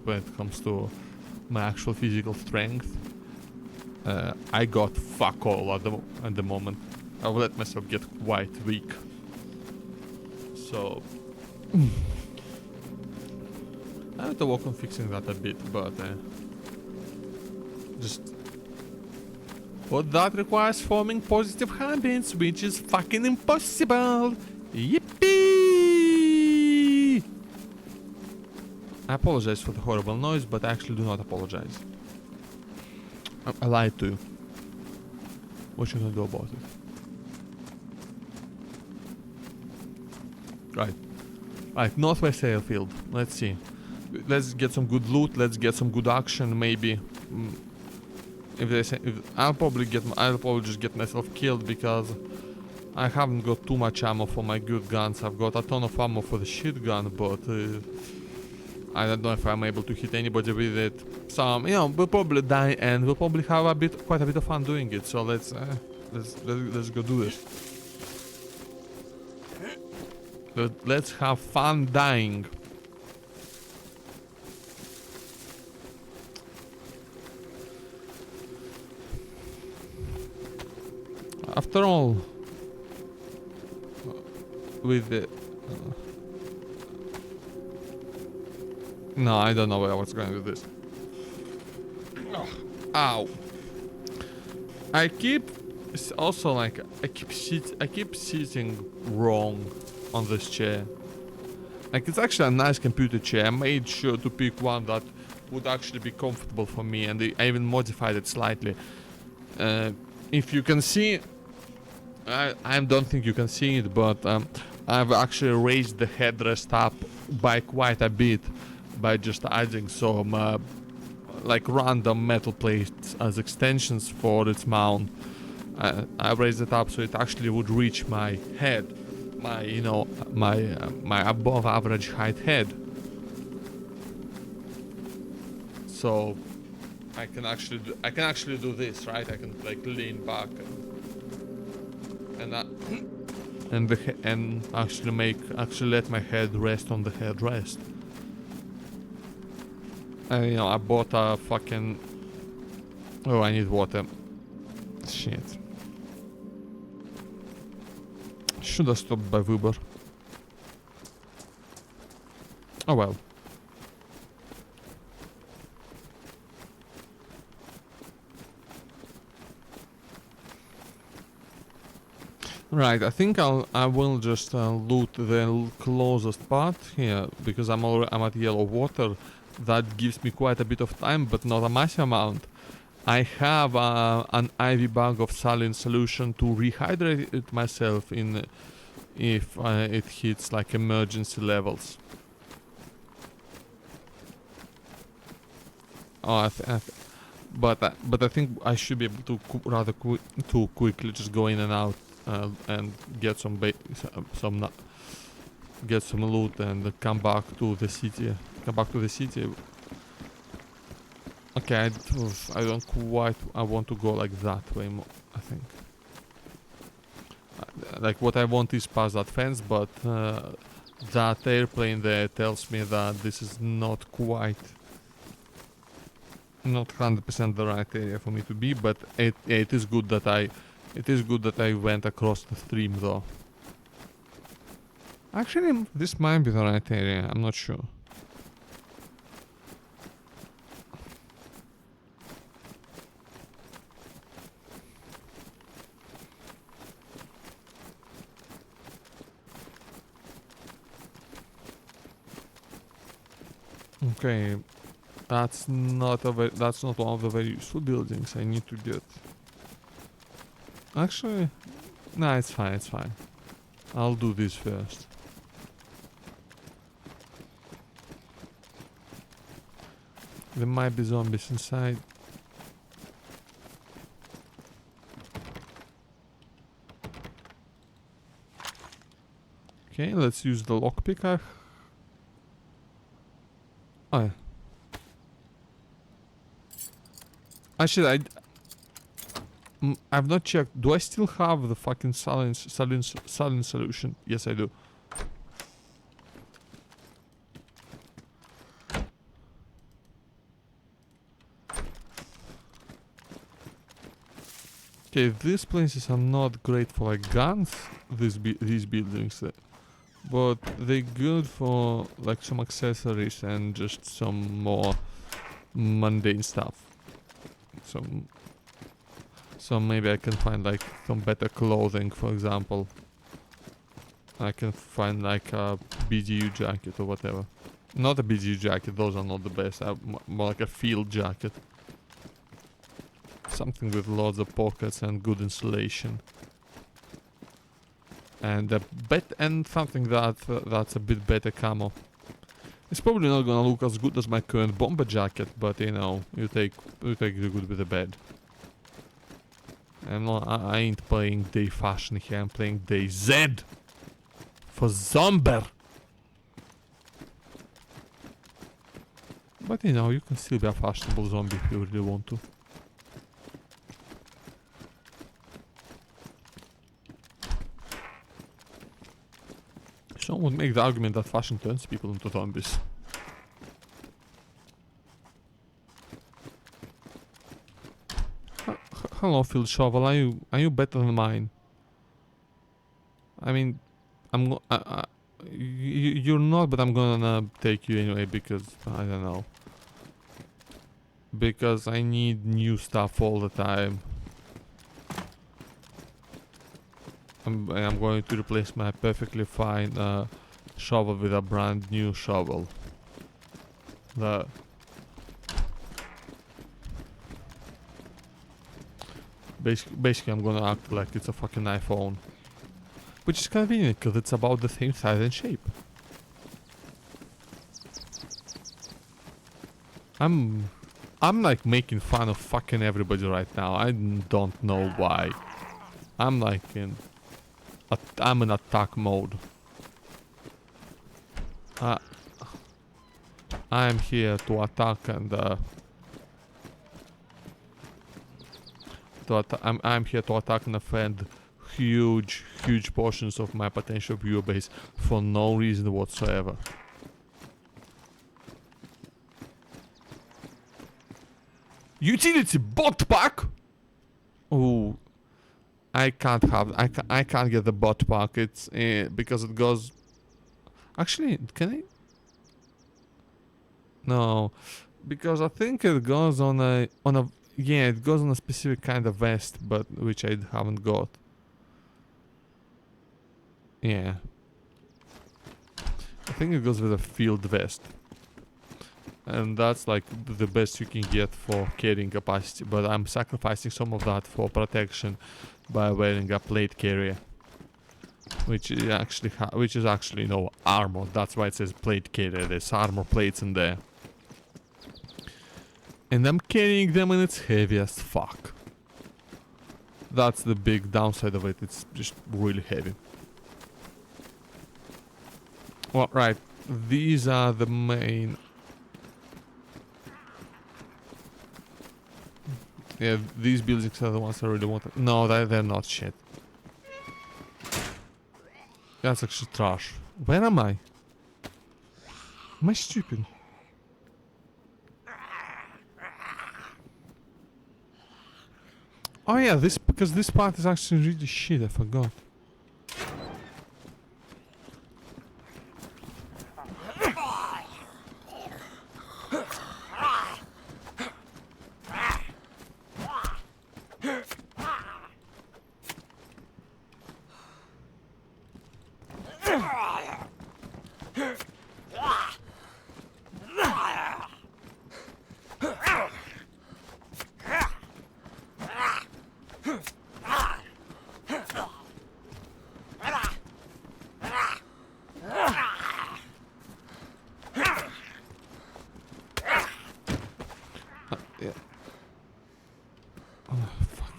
when it comes to my actual physical strength, I got fuck all at the moment. I will let myself get quite weak. So I have to work on fixing that a bit, but just. But that requires forming positive habits, which is fucking impossible. Yippee! I apologize for the horrible noise, but I actually do not apologize. I lied to you. What you gonna do about it? Right. Right, Northwest Airfield. Let's see. Let's get some good loot, let's get some good action, maybe. If they say, I'll probably just get myself killed because I haven't got too much ammo for my good guns. I've got a ton of ammo for the shit gun, but I don't know if I'm able to hit anybody with it. So, you know, we'll probably die and we'll probably have quite a bit of fun doing it. So let's go do this. Let's have fun dying. After all, with the... no, I don't know where I was going with this. Ow. I keep... also like, I keep sitting wrong on this chair. Like, it's actually a nice computer chair. I made sure to pick one that would actually be comfortable for me, and I even modified it slightly. If you can see... I don't think you can see it, but I've actually raised the headrest up by quite a bit by just adding some like random metal plates as extensions for its mount. I raised it up so it actually would reach my head, my my above average height head. So I can actually do this, right? I can like lean back and actually let my head rest on the headrest. And you know, I bought a fucking... oh, I need water. Shit. Should have stopped by Uber. Oh well. Right, I think I will just loot the closest part here because I'm at yellow water. That gives me quite a bit of time, but not a massive amount. I have an IV bag of saline solution to rehydrate it myself in if it hits like emergency levels. Oh, but I think I should be able to quickly just go in and out. And get some loot and come back to the city. Okay, I don't quite. I want to go like that way more. I think. Like what I want is past that fence, but that airplane there tells me that this is not 100% the right area for me to be. But it is good that I. It is good that I went across the stream though. Actually, this might be the right area, I'm not sure. Okay, that's not one of the very useful buildings I need to get. Actually, nah, it's fine. I'll do this first. There might be zombies inside. Okay, let's use the lockpick. Oh yeah. Actually, I've not checked. Do I still have the fucking saline solution? Yes, I do. Okay, these places are not great for like guns, these buildings, but they're good for like some accessories and just some more mundane stuff. So maybe I can find like some better clothing, for example. I can find like a BDU jacket or whatever. Not a BDU jacket, those are not the best. More like a field jacket. Something with lots of pockets and good insulation. And something that's a bit better camo. It's probably not gonna look as good as my current bomber jacket, but you know, you take the good with the bad. I ain't playing Day Fashion here, I'm playing DayZ for Zomber. But you know, you can still be a fashionable zombie if you really want to. Some would make the argument that fashion turns people into zombies. Hello, Field Shovel. Are you better than mine? I mean, you're not, but I'm gonna take you anyway because I don't know. Because I need new stuff all the time. I'm going to replace my perfectly fine shovel with a brand new shovel. Basically, I'm gonna act like it's a fucking iPhone. Which is convenient, because it's about the same size and shape. I'm like making fun of fucking everybody right now. I don't know why. I'm like I'm in attack mode. I'm here to attack and I'm here to attack and defend huge portions of my potential viewer base for no reason whatsoever. Utility bot pack? Oh, I can't get the bot pack. It's because it goes. Actually, can I? No, because I think it goes on a yeah, it goes on a specific kind of vest, but which I haven't got. Yeah, I think it goes with a field vest. And that's like the best you can get for carrying capacity, but I'm sacrificing some of that for protection by wearing a plate carrier, which is actually no armor. That's why it says plate carrier. There's armor plates in there, and I'm carrying them and it's heavy as fuck. That's the big downside of it. It's just really heavy. Well, right, these are the main. Yeah, these buildings are the ones I really want. No, they're not shit. That's actually trash. Where am I? Am I stupid? Oh yeah, because this part is actually really shit, I forgot. Yeah. Oh, fuck.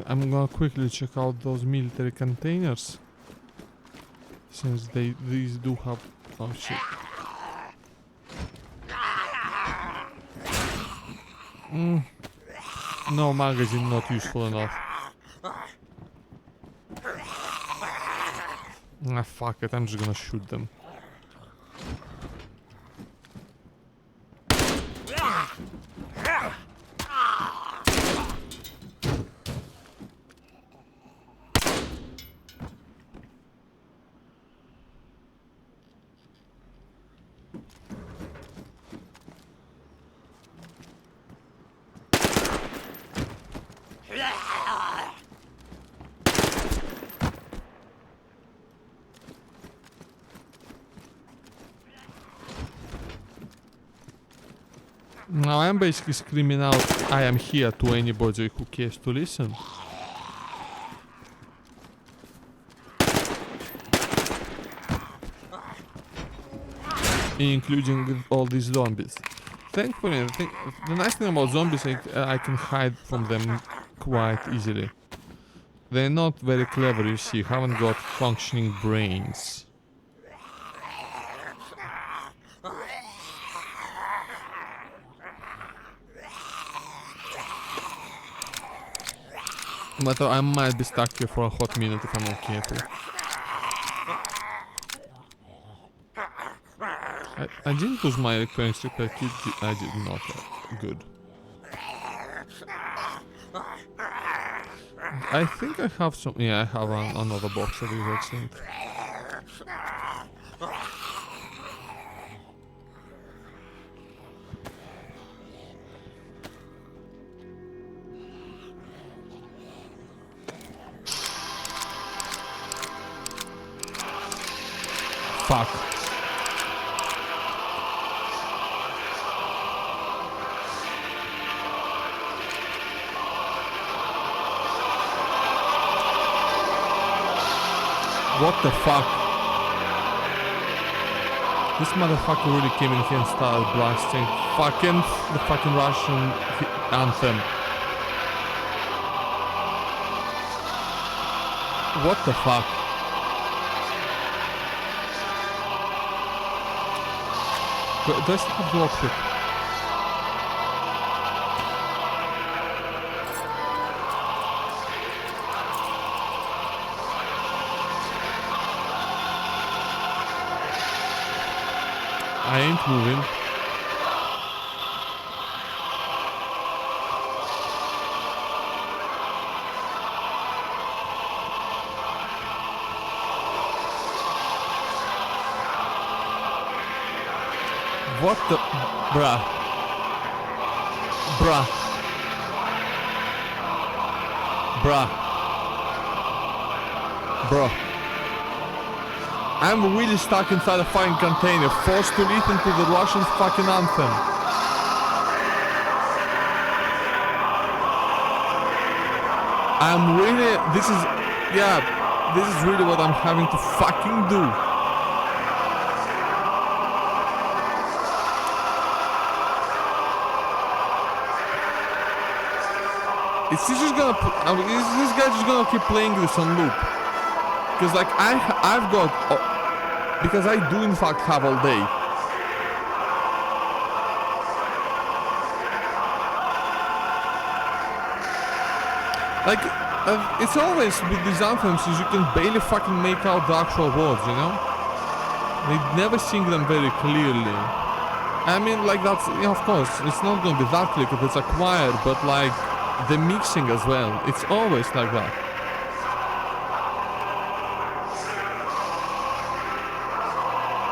I'm gonna quickly check out those military containers, since these do have. Oh shit. No magazine not useful enough. Ah, fuck it, I'm just gonna shoot them. Now I'm basically screaming out, I am here, to anybody who cares to listen. Including with all these zombies. Thankfully, the nice thing about zombies is I can hide from them quite easily. They're not very clever, you see, haven't got functioning brains. But I might be stuck here for a hot minute if I'm not careful. I didn't lose my recurrence repair kit. I did not. Good. I think I have some. Yeah, I have another box of these, I think. Fuck. What the fuck? This motherfucker really came in here and started blasting the fucking Russian anthem. What the fuck? Do I still have the lockpick? I ain't moving. What the... Bruh. Bruh. Bruh. Bro. I'm really stuck inside a fucking container, forced to listen to the Russian fucking anthem. I'm really... This is... Yeah. This is really what I'm having to fucking do. Is he just gonna... is this guy just gonna keep playing this on loop? Because like I've got... because I do in fact have all day. Like, it's always with these anthems is you can barely fucking make out the actual words, you know? They never sing them very clearly. I mean, like that's... Yeah, of course, it's not gonna be that clear if it's a choir, but like... the mixing as well, it's always like that.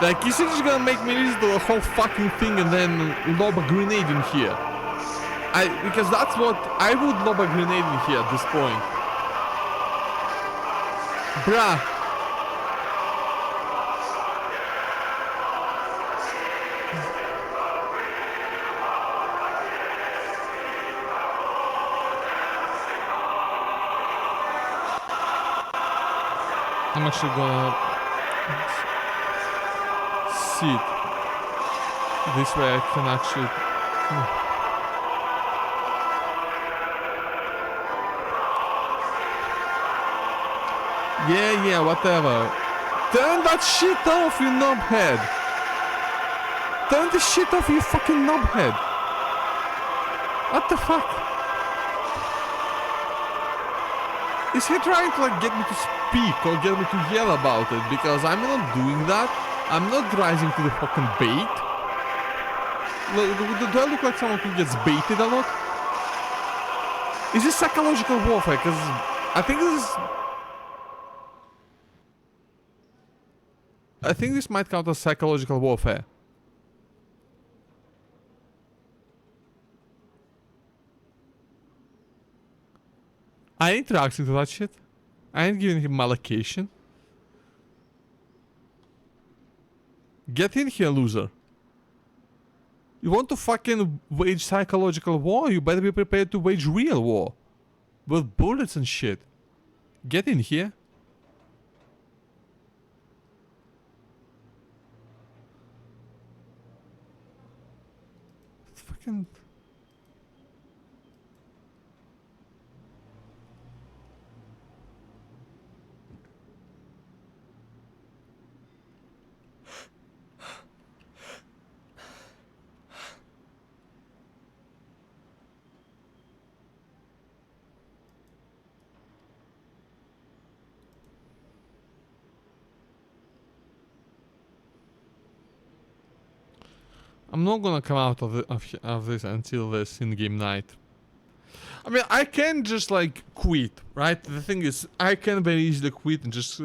Like, is he just gonna make me listen to the whole fucking thing and then lob a grenade in here? Because that's what... I would lob a grenade in here at this point. Bruh. I'm actually gonna sit this way. I can actually... Yeah, whatever. Turn that shit off, you knobhead. Turn the shit off, you fucking knobhead. What the fuck? Is he trying to like get me to speak or get me to yell about it? Because I'm not doing that. I'm not rising to the fucking bait. Do I look like someone who gets baited a lot? Is this psychological warfare? Because I think this is... I think this might count as psychological warfare. I ain't reacting to that shit. I ain't giving him allocation. Get in here, loser. You want to fucking wage psychological war? You better be prepared to wage real war. With bullets and shit. Get in here. Fucking... I'm not gonna come out of this until this in-game night. I mean, I can just like quit, right? The thing is, I can very easily quit and just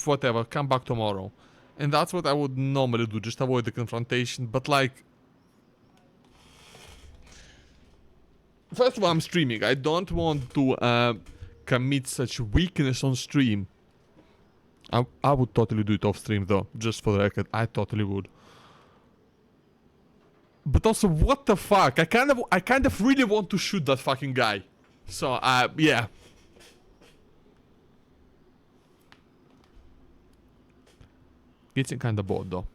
whatever, come back tomorrow. And that's what I would normally do, just avoid the confrontation. But like... First of all, I'm streaming. I don't want to commit such weakness on stream. I would totally do it off stream though, just for the record. I totally would. But also, what the fuck? I kind of really want to shoot that fucking guy. So, yeah. Getting kinda bored though.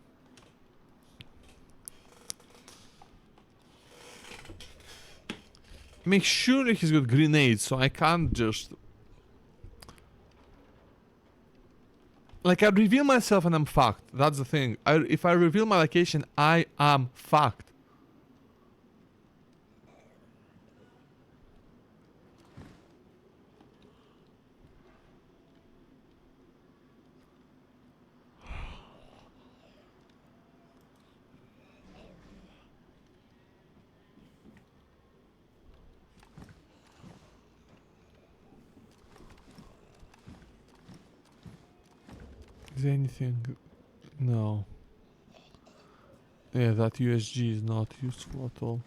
Make sure he's got grenades, so I can't just... Like, I reveal myself and I'm fucked. That's the thing. If I reveal my location, I am fucked. Is there anything? No. Yeah, that USG is not useful at all.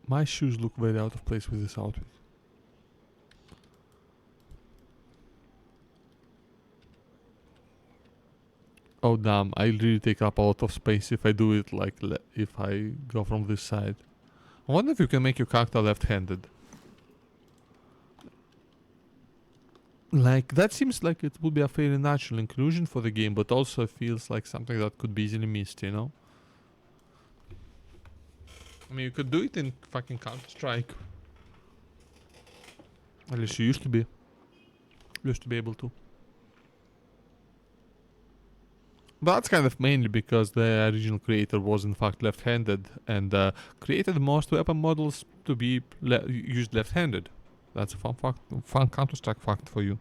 My shoes look very out of place with this outfit. Oh damn, I really take up a lot of space if I do it like if I go from this side. I wonder if you can make your character left-handed. Like, that seems like it would be a fairly natural inclusion for the game, but also feels like something that could be easily missed, you know? I mean, you could do it in fucking Counter-Strike. At least you used to be. Used to be able to. But that's kind of mainly because the original creator was in fact left-handed and created most weapon models to be used left-handed. That's a fun Counter-Strike fact for you.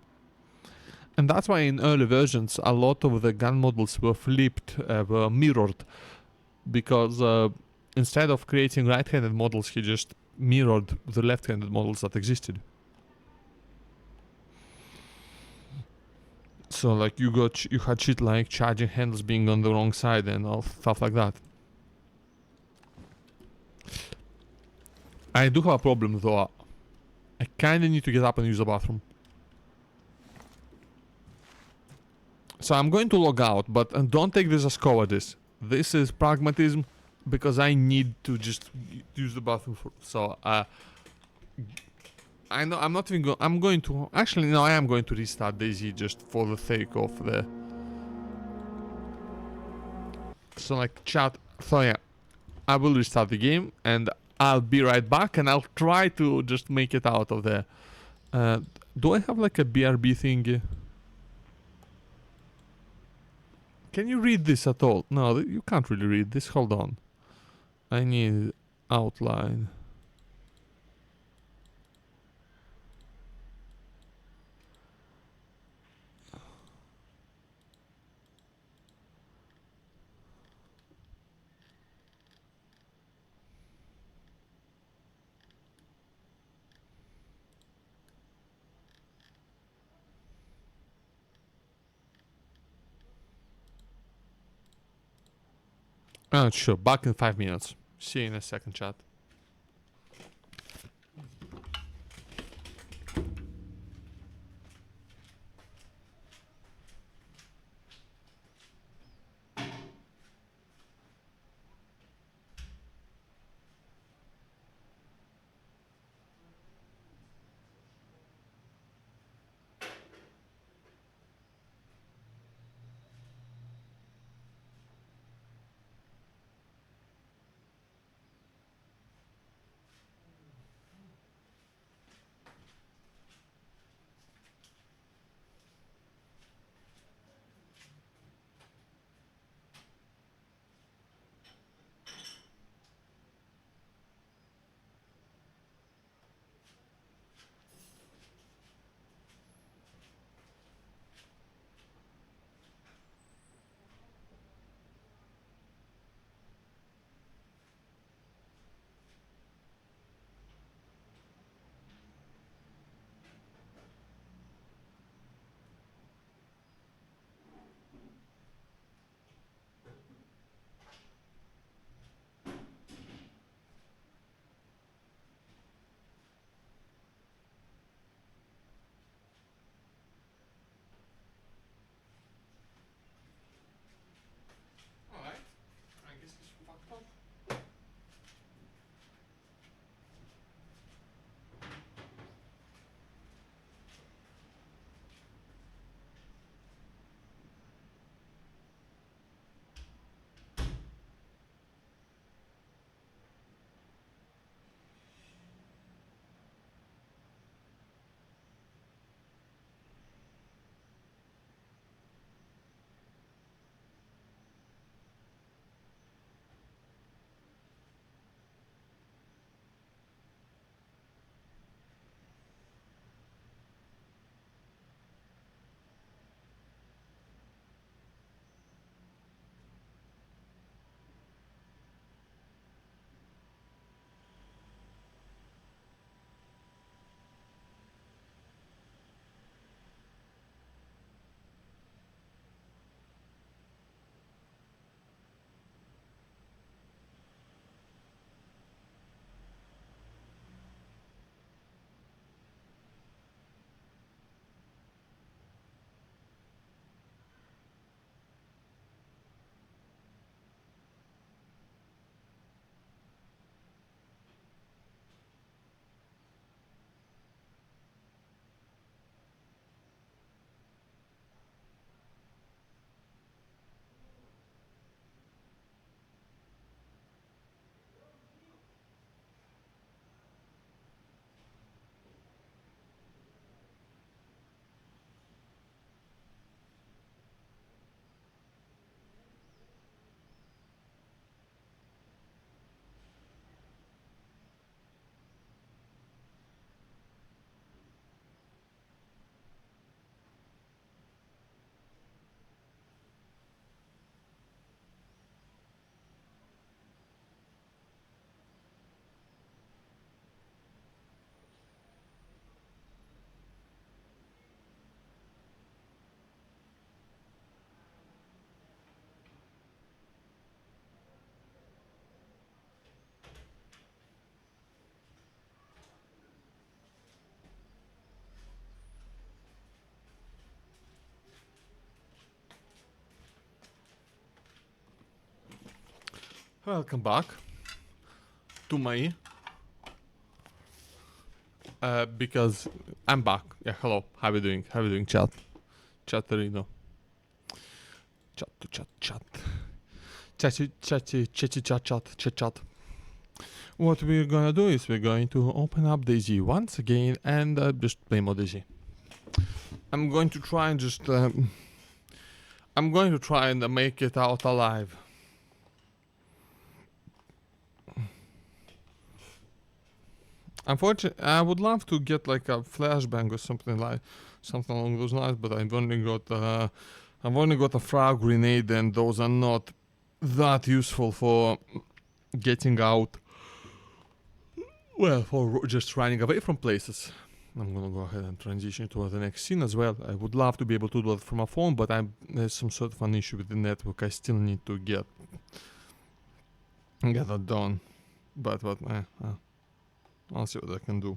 And that's why in early versions a lot of the gun models were flipped, were mirrored. Because instead of creating right-handed models, he just mirrored the left-handed models that existed. So like you had shit like charging handles being on the wrong side and all stuff like that. I do have a problem though. I kinda need to get up and use the bathroom. So I'm going to log out, but don't take this as cowardice. This is pragmatism because I need to just use the bathroom so I know I'm not even going. I'm going to actually no. I am going to restart DayZ just for the sake of the. So like chat. So yeah, I will restart the game and I'll be right back and I'll try to just make it out of there. Do I have like a BRB thingy? Can you read this at all? No, you can't really read this. Hold on. I need outline. Sure. Back in 5 minutes. See you in a second, chat. Alright. I guess it's fucked up. Welcome back to my because I'm back. Yeah, hello. How you doing? How you doing, chat? Chatterino. Chat to chat chat. Chat. What we're gonna do is we're going to open up DayZ once again and just play more DayZ. I'm going to try and just I'm going to try and make it out alive. Unfortunately, I would love to get like a flashbang or something along those lines, but I've only got a frag grenade, and those are not that useful for getting out. Well, for just running away from places. I'm gonna go ahead and transition to the next scene as well. I would love to be able to do that from a phone, but there's some sort of an issue with the network. I still need to get that done. But I'll see what I can do.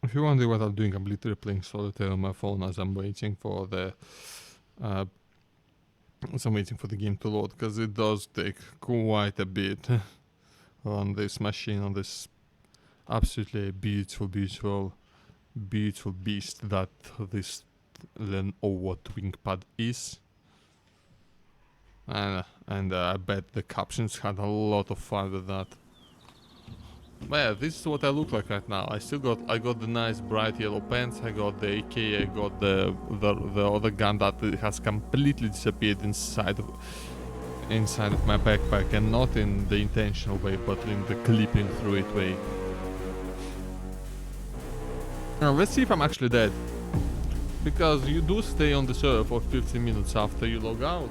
If you're wondering what I'm doing, I'm literally playing solitaire on my phone as I'm waiting for the game to load, because it does take quite a bit on this machine, on this absolutely beautiful beast that this Lenovo ThinkPad is. And I bet the captions had a lot of fun with that. But yeah, this is what I look like right now. I got the nice bright yellow pants, I got the AK, I got the other gun that has completely disappeared inside of my backpack, and not in the intentional way, but in the clipping through it way. Now let's see if I'm actually dead, because you do stay on the server for 15 minutes after you log out.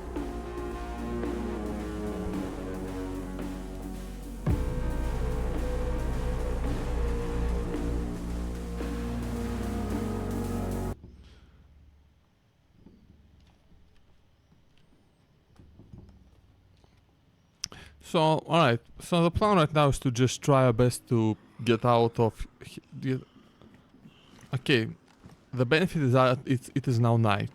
So, alright, so the plan right now is to just try our best to get out of... Okay, the benefit is that it is now night.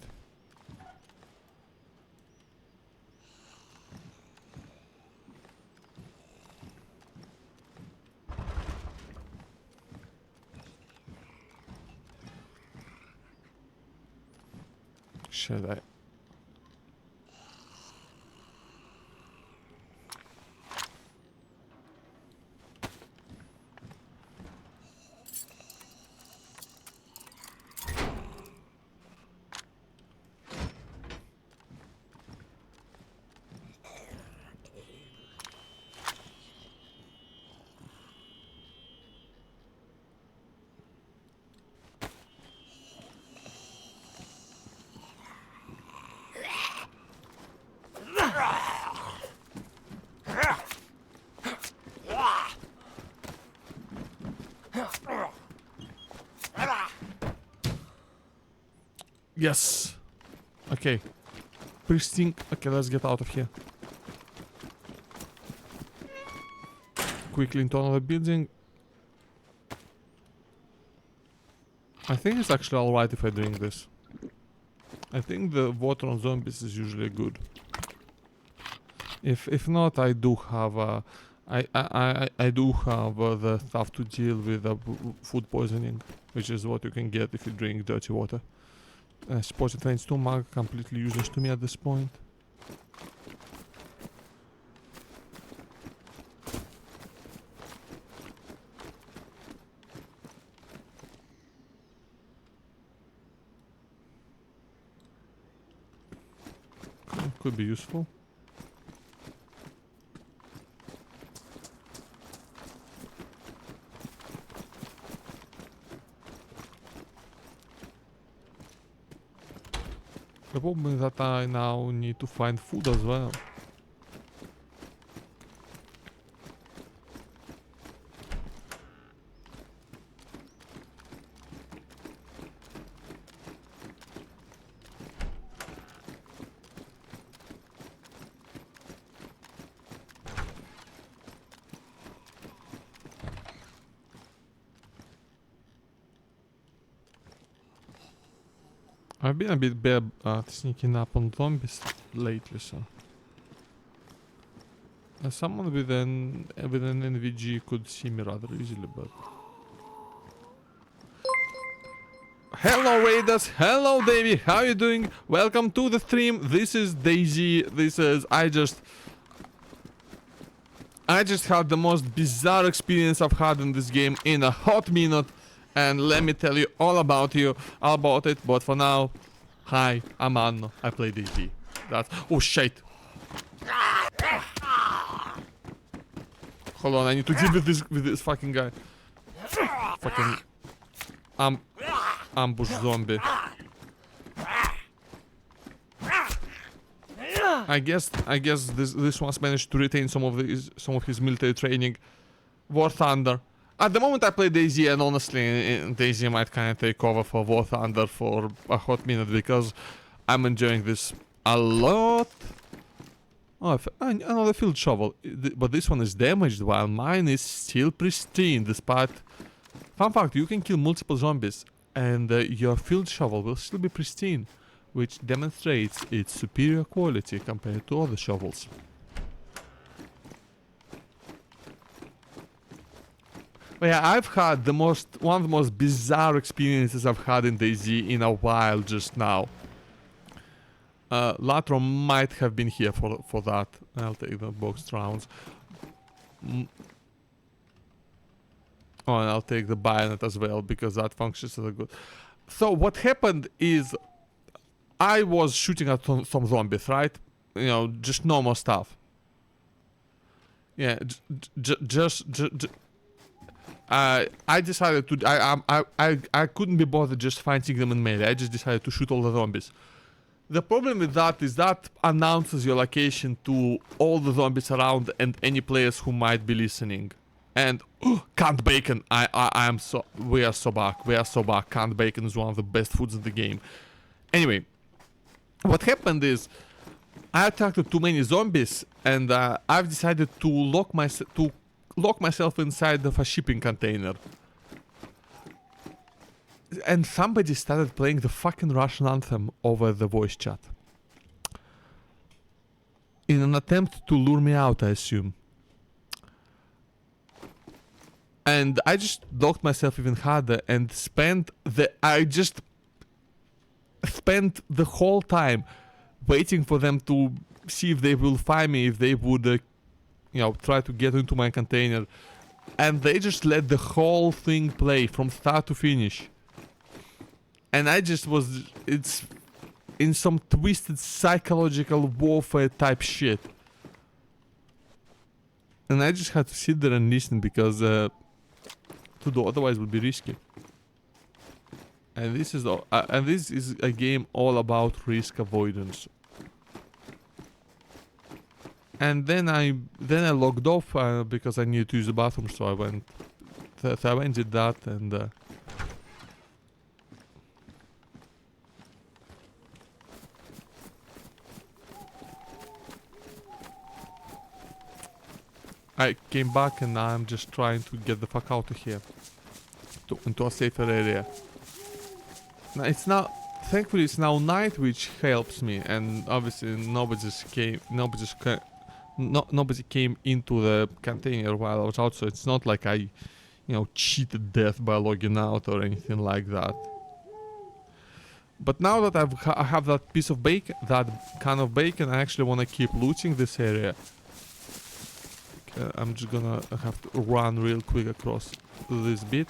Should I... Yes! Okay. Pristine. Okay, let's get out of here. Quickly into another building. I think it's actually alright if I drink this. I think the water on zombies is usually good. If not, I do have I do have the stuff to deal with food poisoning, which is what you can get if you drink dirty water. I suppose it drains stomach, completely useless to me at this point. Could be useful. The problem is that I now need to find food as well. I've been a bit bad at sneaking up on zombies lately, so someone with an NVG could see me rather easily, but hello Raiders, hello Davey, how you doing? Welcome to the stream. This is DayZ. This is I just had the most bizarre experience I've had in this game in a hot minute. And let me tell you all about it, but for now, hi, I'm Anno, I play DayZ. That's, oh shit. Hold on, I need to deal with this fucking guy. Fucking, ambush zombie. I guess this one's managed to retain some of his military training. War Thunder. At the moment I play DayZ, and honestly DayZ might kind of take over for War Thunder for a hot minute because I'm enjoying this a lot. Oh, another field shovel, but this one is damaged while mine is still pristine despite... Fun fact, you can kill multiple zombies and your field shovel will still be pristine, which demonstrates its superior quality compared to other shovels. But yeah, I've had one of the most bizarre experiences I've had in DayZ in a while just now. Latro might have been here for that. I'll take the boxed rounds. Oh, and I'll take the bayonet as well because that functions as a good. So what happened is I was shooting at some zombies, right? You know, just normal stuff. Yeah, I decided to. I couldn't be bothered just fighting them in melee. I just decided to shoot all the zombies. The problem with that is that announces your location to all the zombies around and any players who might be listening. And canned bacon. We are so back. We are so back. Canned bacon is one of the best foods in the game. Anyway, what happened is I attracted too many zombies, and I've decided to lock myself inside of a shipping container. And somebody started playing the fucking Russian anthem over the voice chat. In an attempt to lure me out, I assume. And I just docked myself even harder and I just spent the whole time waiting for them to see if they will find me, if they would, you know, try to get into my container. And they just let the whole thing play from start to finish. And I just it's in some twisted psychological warfare type shit. And I just had to sit there and listen because to do otherwise would be risky. And this is a game all about risk avoidance. And then I logged off because I needed to use the bathroom, so I went. So I went and did that, and I came back, and now I'm just trying to get the fuck out of here, into a safer area. Now thankfully it's now night, which helps me, and obviously nobody just nobody came into the container while I was out, so it's not like I, cheated death by logging out or anything like that. But now that I have that piece of bacon, that can of bacon, I actually want to keep looting this area. I'm just gonna have to run real quick across this bit.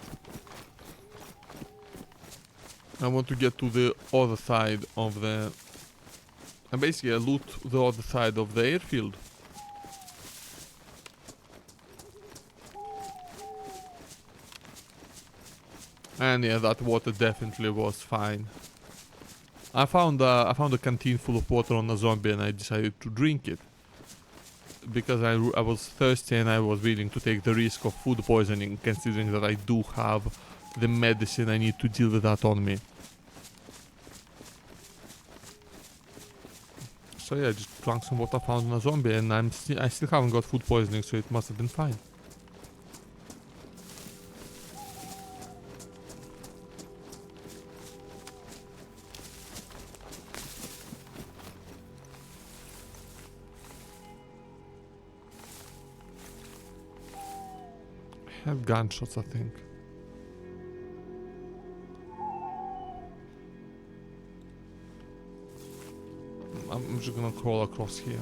I want to get to the other side of the... And basically I loot the other side of the airfield. And yeah, that water definitely was fine. I found a canteen full of water on a zombie and I decided to drink it. Because I was thirsty and I was willing to take the risk of food poisoning, considering that I do have the medicine I need to deal with that on me. So yeah, I just drank some water found on a zombie and I still haven't got food poisoning, so it must have been fine. I have gunshots, I think. I'm just gonna crawl across here.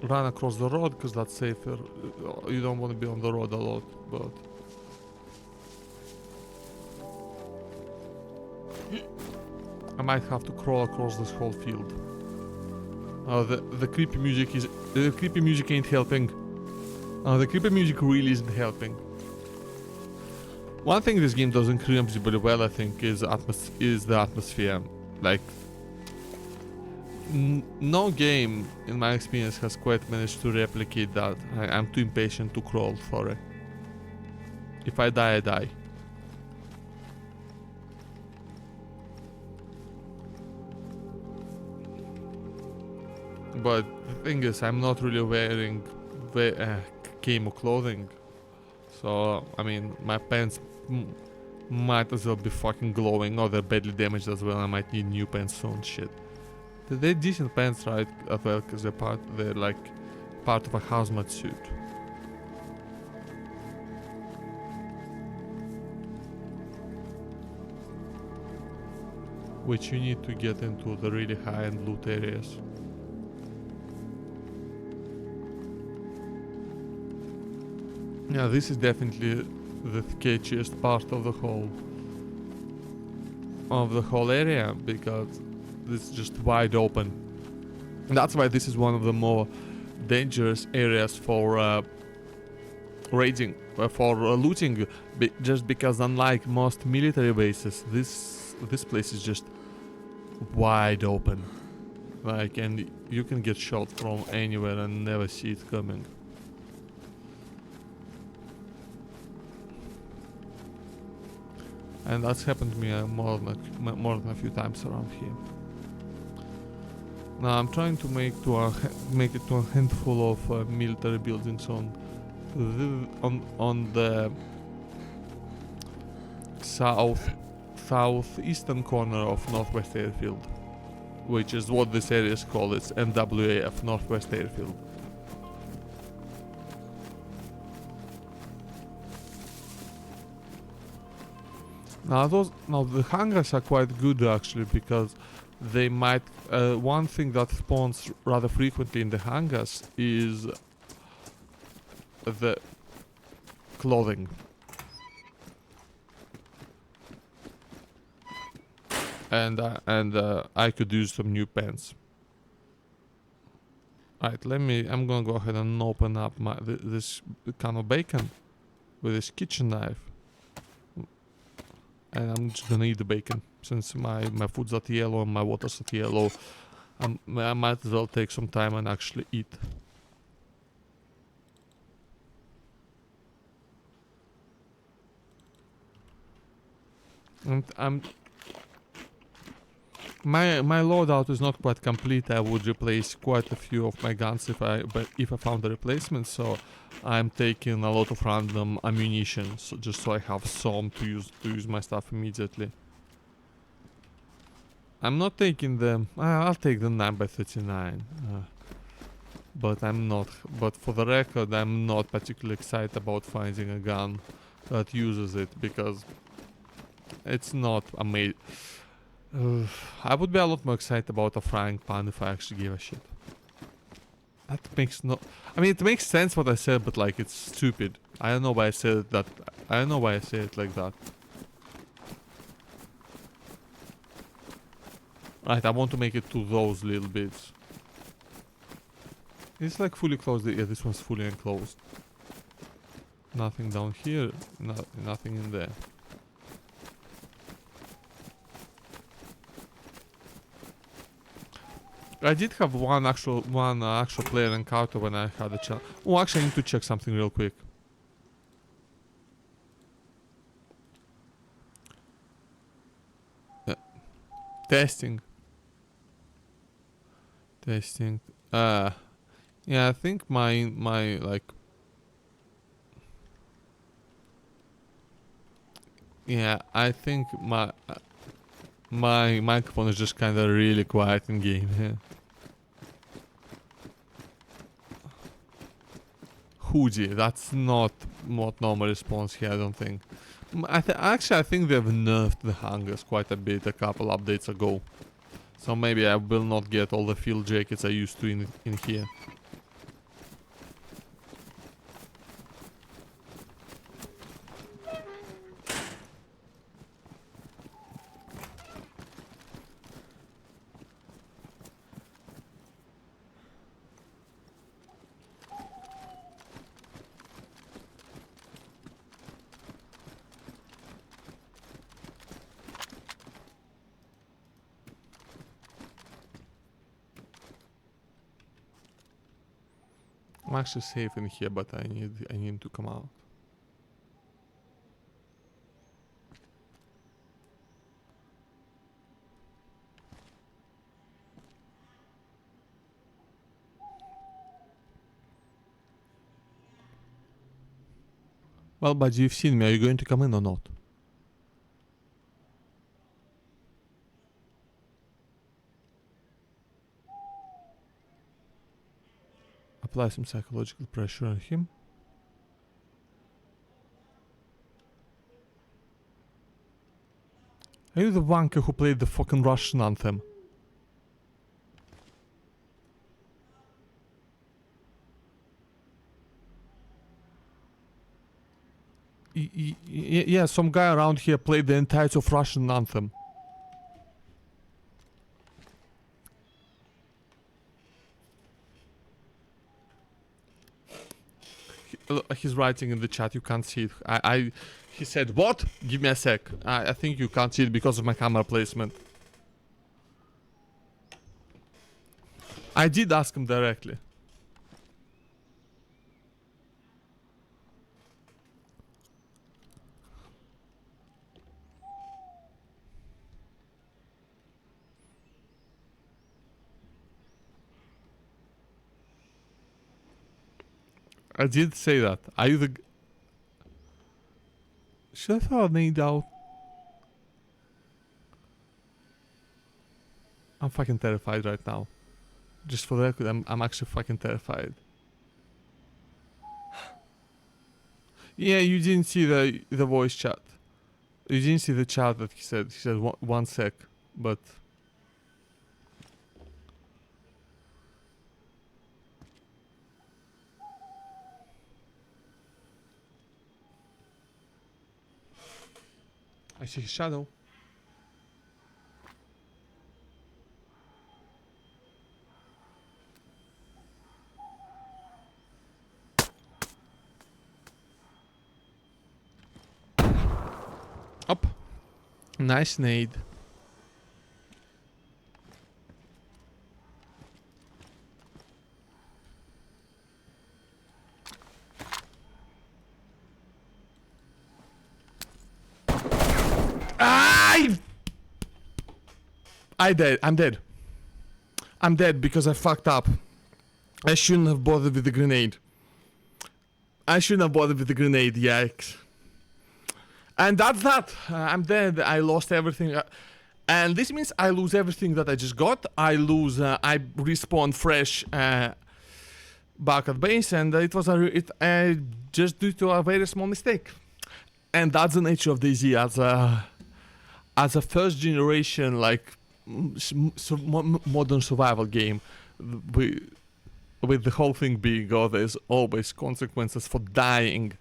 Run across the road, because that's safer. You don't want to be on the road a lot, but... I might have to crawl across this whole field. The creepy music is... The creepy music ain't helping. The creepy music really isn't helping. One thing this game does incredibly well, I think, is the atmosphere. Like, no game, in my experience, has quite managed to replicate that. I'm too impatient to crawl for it. If I die, I die. But the thing is, I'm not really wearing camo clothing. So, I mean, my pants might as well be fucking glowing, or they're badly damaged as well. I might need new pants soon, shit. They're decent pants, right, as well, because they're like part of a hazmat suit. Which you need to get into the really high-end loot areas. Yeah, this is definitely the sketchiest part of the whole area, because this is just wide open. And that's why this is one of the more dangerous areas for raiding, for looting, just because unlike most military bases, this place is just wide open. Like, and you can get shot from anywhere and never see it coming. And that's happened to me more than a few times around here. Now I'm trying to make it to a handful of military buildings on the southeastern corner of Northwest Airfield, which is what this area is called. It's NWAF, Northwest Airfield. Now the hangars are quite good actually, because they might... one thing that spawns rather frequently in the hangars is the clothing. And I could use some new pants. Right, I'm gonna go ahead and open up this can of bacon with this kitchen knife. And I'm just gonna eat the bacon, since my food's at yellow and my water's at yellow. I might as well take some time and actually eat. And my loadout is not quite complete. I would replace quite a few of my guns if I found a replacement. So I'm taking a lot of random ammunition, so just so I have some to use my stuff immediately. I'm not taking the... I'll take the 9x39. But I'm not. But for the record, I'm not particularly excited about finding a gun that uses it because it's not amazing. I would be a lot more excited about a frying pan if I actually gave a shit. That makes no... I mean, it makes sense what I said, but like, it's stupid. I don't know why I said it that... I don't know why I said it like that. Right, I want to make it to those little bits. It's like fully closed. Yeah, this one's fully enclosed. Nothing down here. Nothing in there. I did have one actual player encounter when I had a chance. Oh, actually, I need to check something real quick. Testing. Testing. Yeah, I think my like. Yeah, I think my microphone is just kind of really quiet in game here. Hoodie, that's not what normal response here, I don't think. Actually, I think they've nerfed the hangers quite a bit a couple updates ago. So maybe I will not get all the field jackets I used to in here. I'm actually safe in here, but I need to come out. Well, but you've seen me. Are you going to come in or not? Apply some psychological pressure on him. Are you the wanker who played the fucking Russian anthem? Yeah, some guy around here played the entirety of Russian anthem. He's writing in the chat, you can't see it. He said, what? Give me a sec. I think you can't see it because of my camera placement. I did ask him directly. I did say that. Are you the... Should I throw a nade out? I'm fucking terrified right now. Just for the record, I'm actually fucking terrified. Yeah, you didn't see the voice chat. You didn't see the chat that he said. He said one sec, but... I see his shadow. Up. Nice nade. I'm dead. I'm dead because I fucked up. I shouldn't have bothered with the grenade. Yikes. And that's that. I'm dead. I lost everything. And this means I lose everything that I just got. I respawn fresh back at base, and it was just due to a very small mistake. And that's the nature of DayZ as a first generation like modern survival game. We, with the whole thing being, oh, there's always consequences for dying.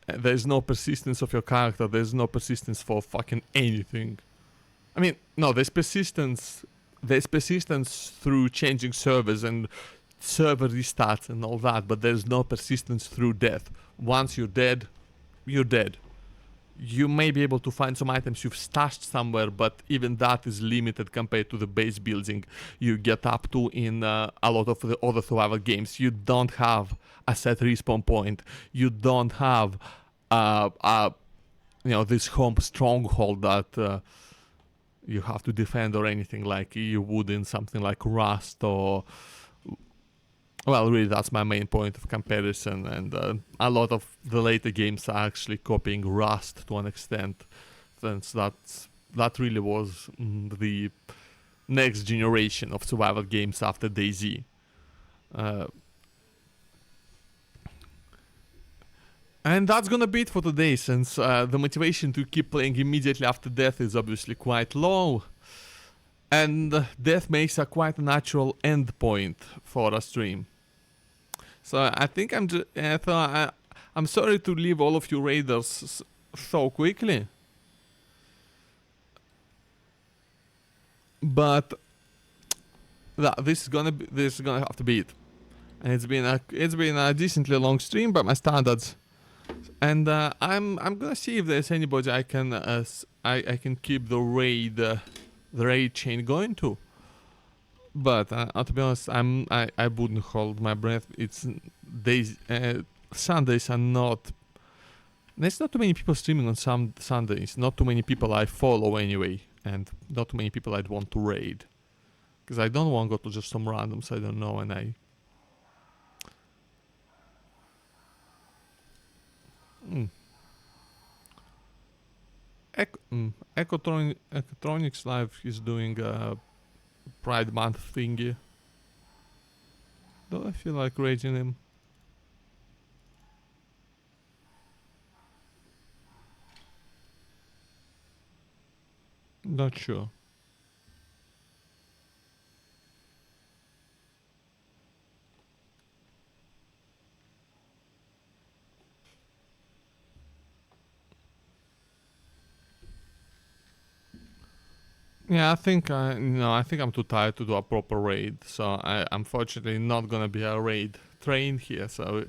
There's no persistence of your character. There's no persistence for fucking anything. I mean, no, there's persistence. There's persistence through changing servers and server restarts and all that, but there's no persistence through death. Once you're dead, you're dead. You may be able to find some items you've stashed somewhere, but even that is limited compared to the base building you get up to in a lot of the other survival games. You don't have a set respawn point. You don't have this home stronghold that you have to defend or anything like you would in something like Rust or... Well, really, that's my main point of comparison, and a lot of the later games are actually copying Rust to an extent, since that really was the next generation of survival games after DayZ. And that's gonna be it for today, since the motivation to keep playing immediately after death is obviously quite low, and death makes a quite natural end point for a stream. So I think I'm sorry to leave all of you raiders so quickly, but this is gonna have to be it. And it's been a decently long stream by my standards, and I'm gonna see if there's anybody I can keep the raid chain going to. But to be honest, I wouldn't hold my breath. It's days. Sundays are not. There's not too many people streaming on some Sundays. Not too many people I follow anyway, and not too many people I'd want to raid, because I don't want to go to just some randoms I don't know, and I. Ecotronics Live is doing Pride Month thingy. Do I feel like raiding him? Not sure. Yeah, I think I'm too tired to do a proper raid, so I'm unfortunately not gonna be a raid train here. So I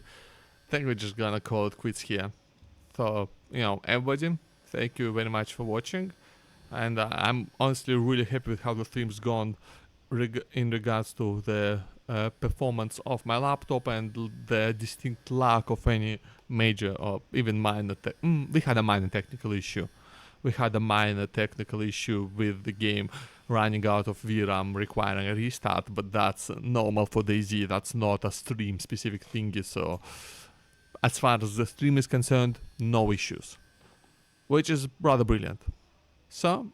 think we're just gonna call it quits here. So everybody, thank you very much for watching, and I'm honestly really happy with how the stream's gone in regards to the performance of my laptop and the distinct lack of any major or even minor. We had a minor technical issue. We had a minor technical issue with the game running out of VRAM requiring a restart, but that's normal for DayZ. That's not a stream specific thingy, so as far as the stream is concerned, no issues, which is rather brilliant. So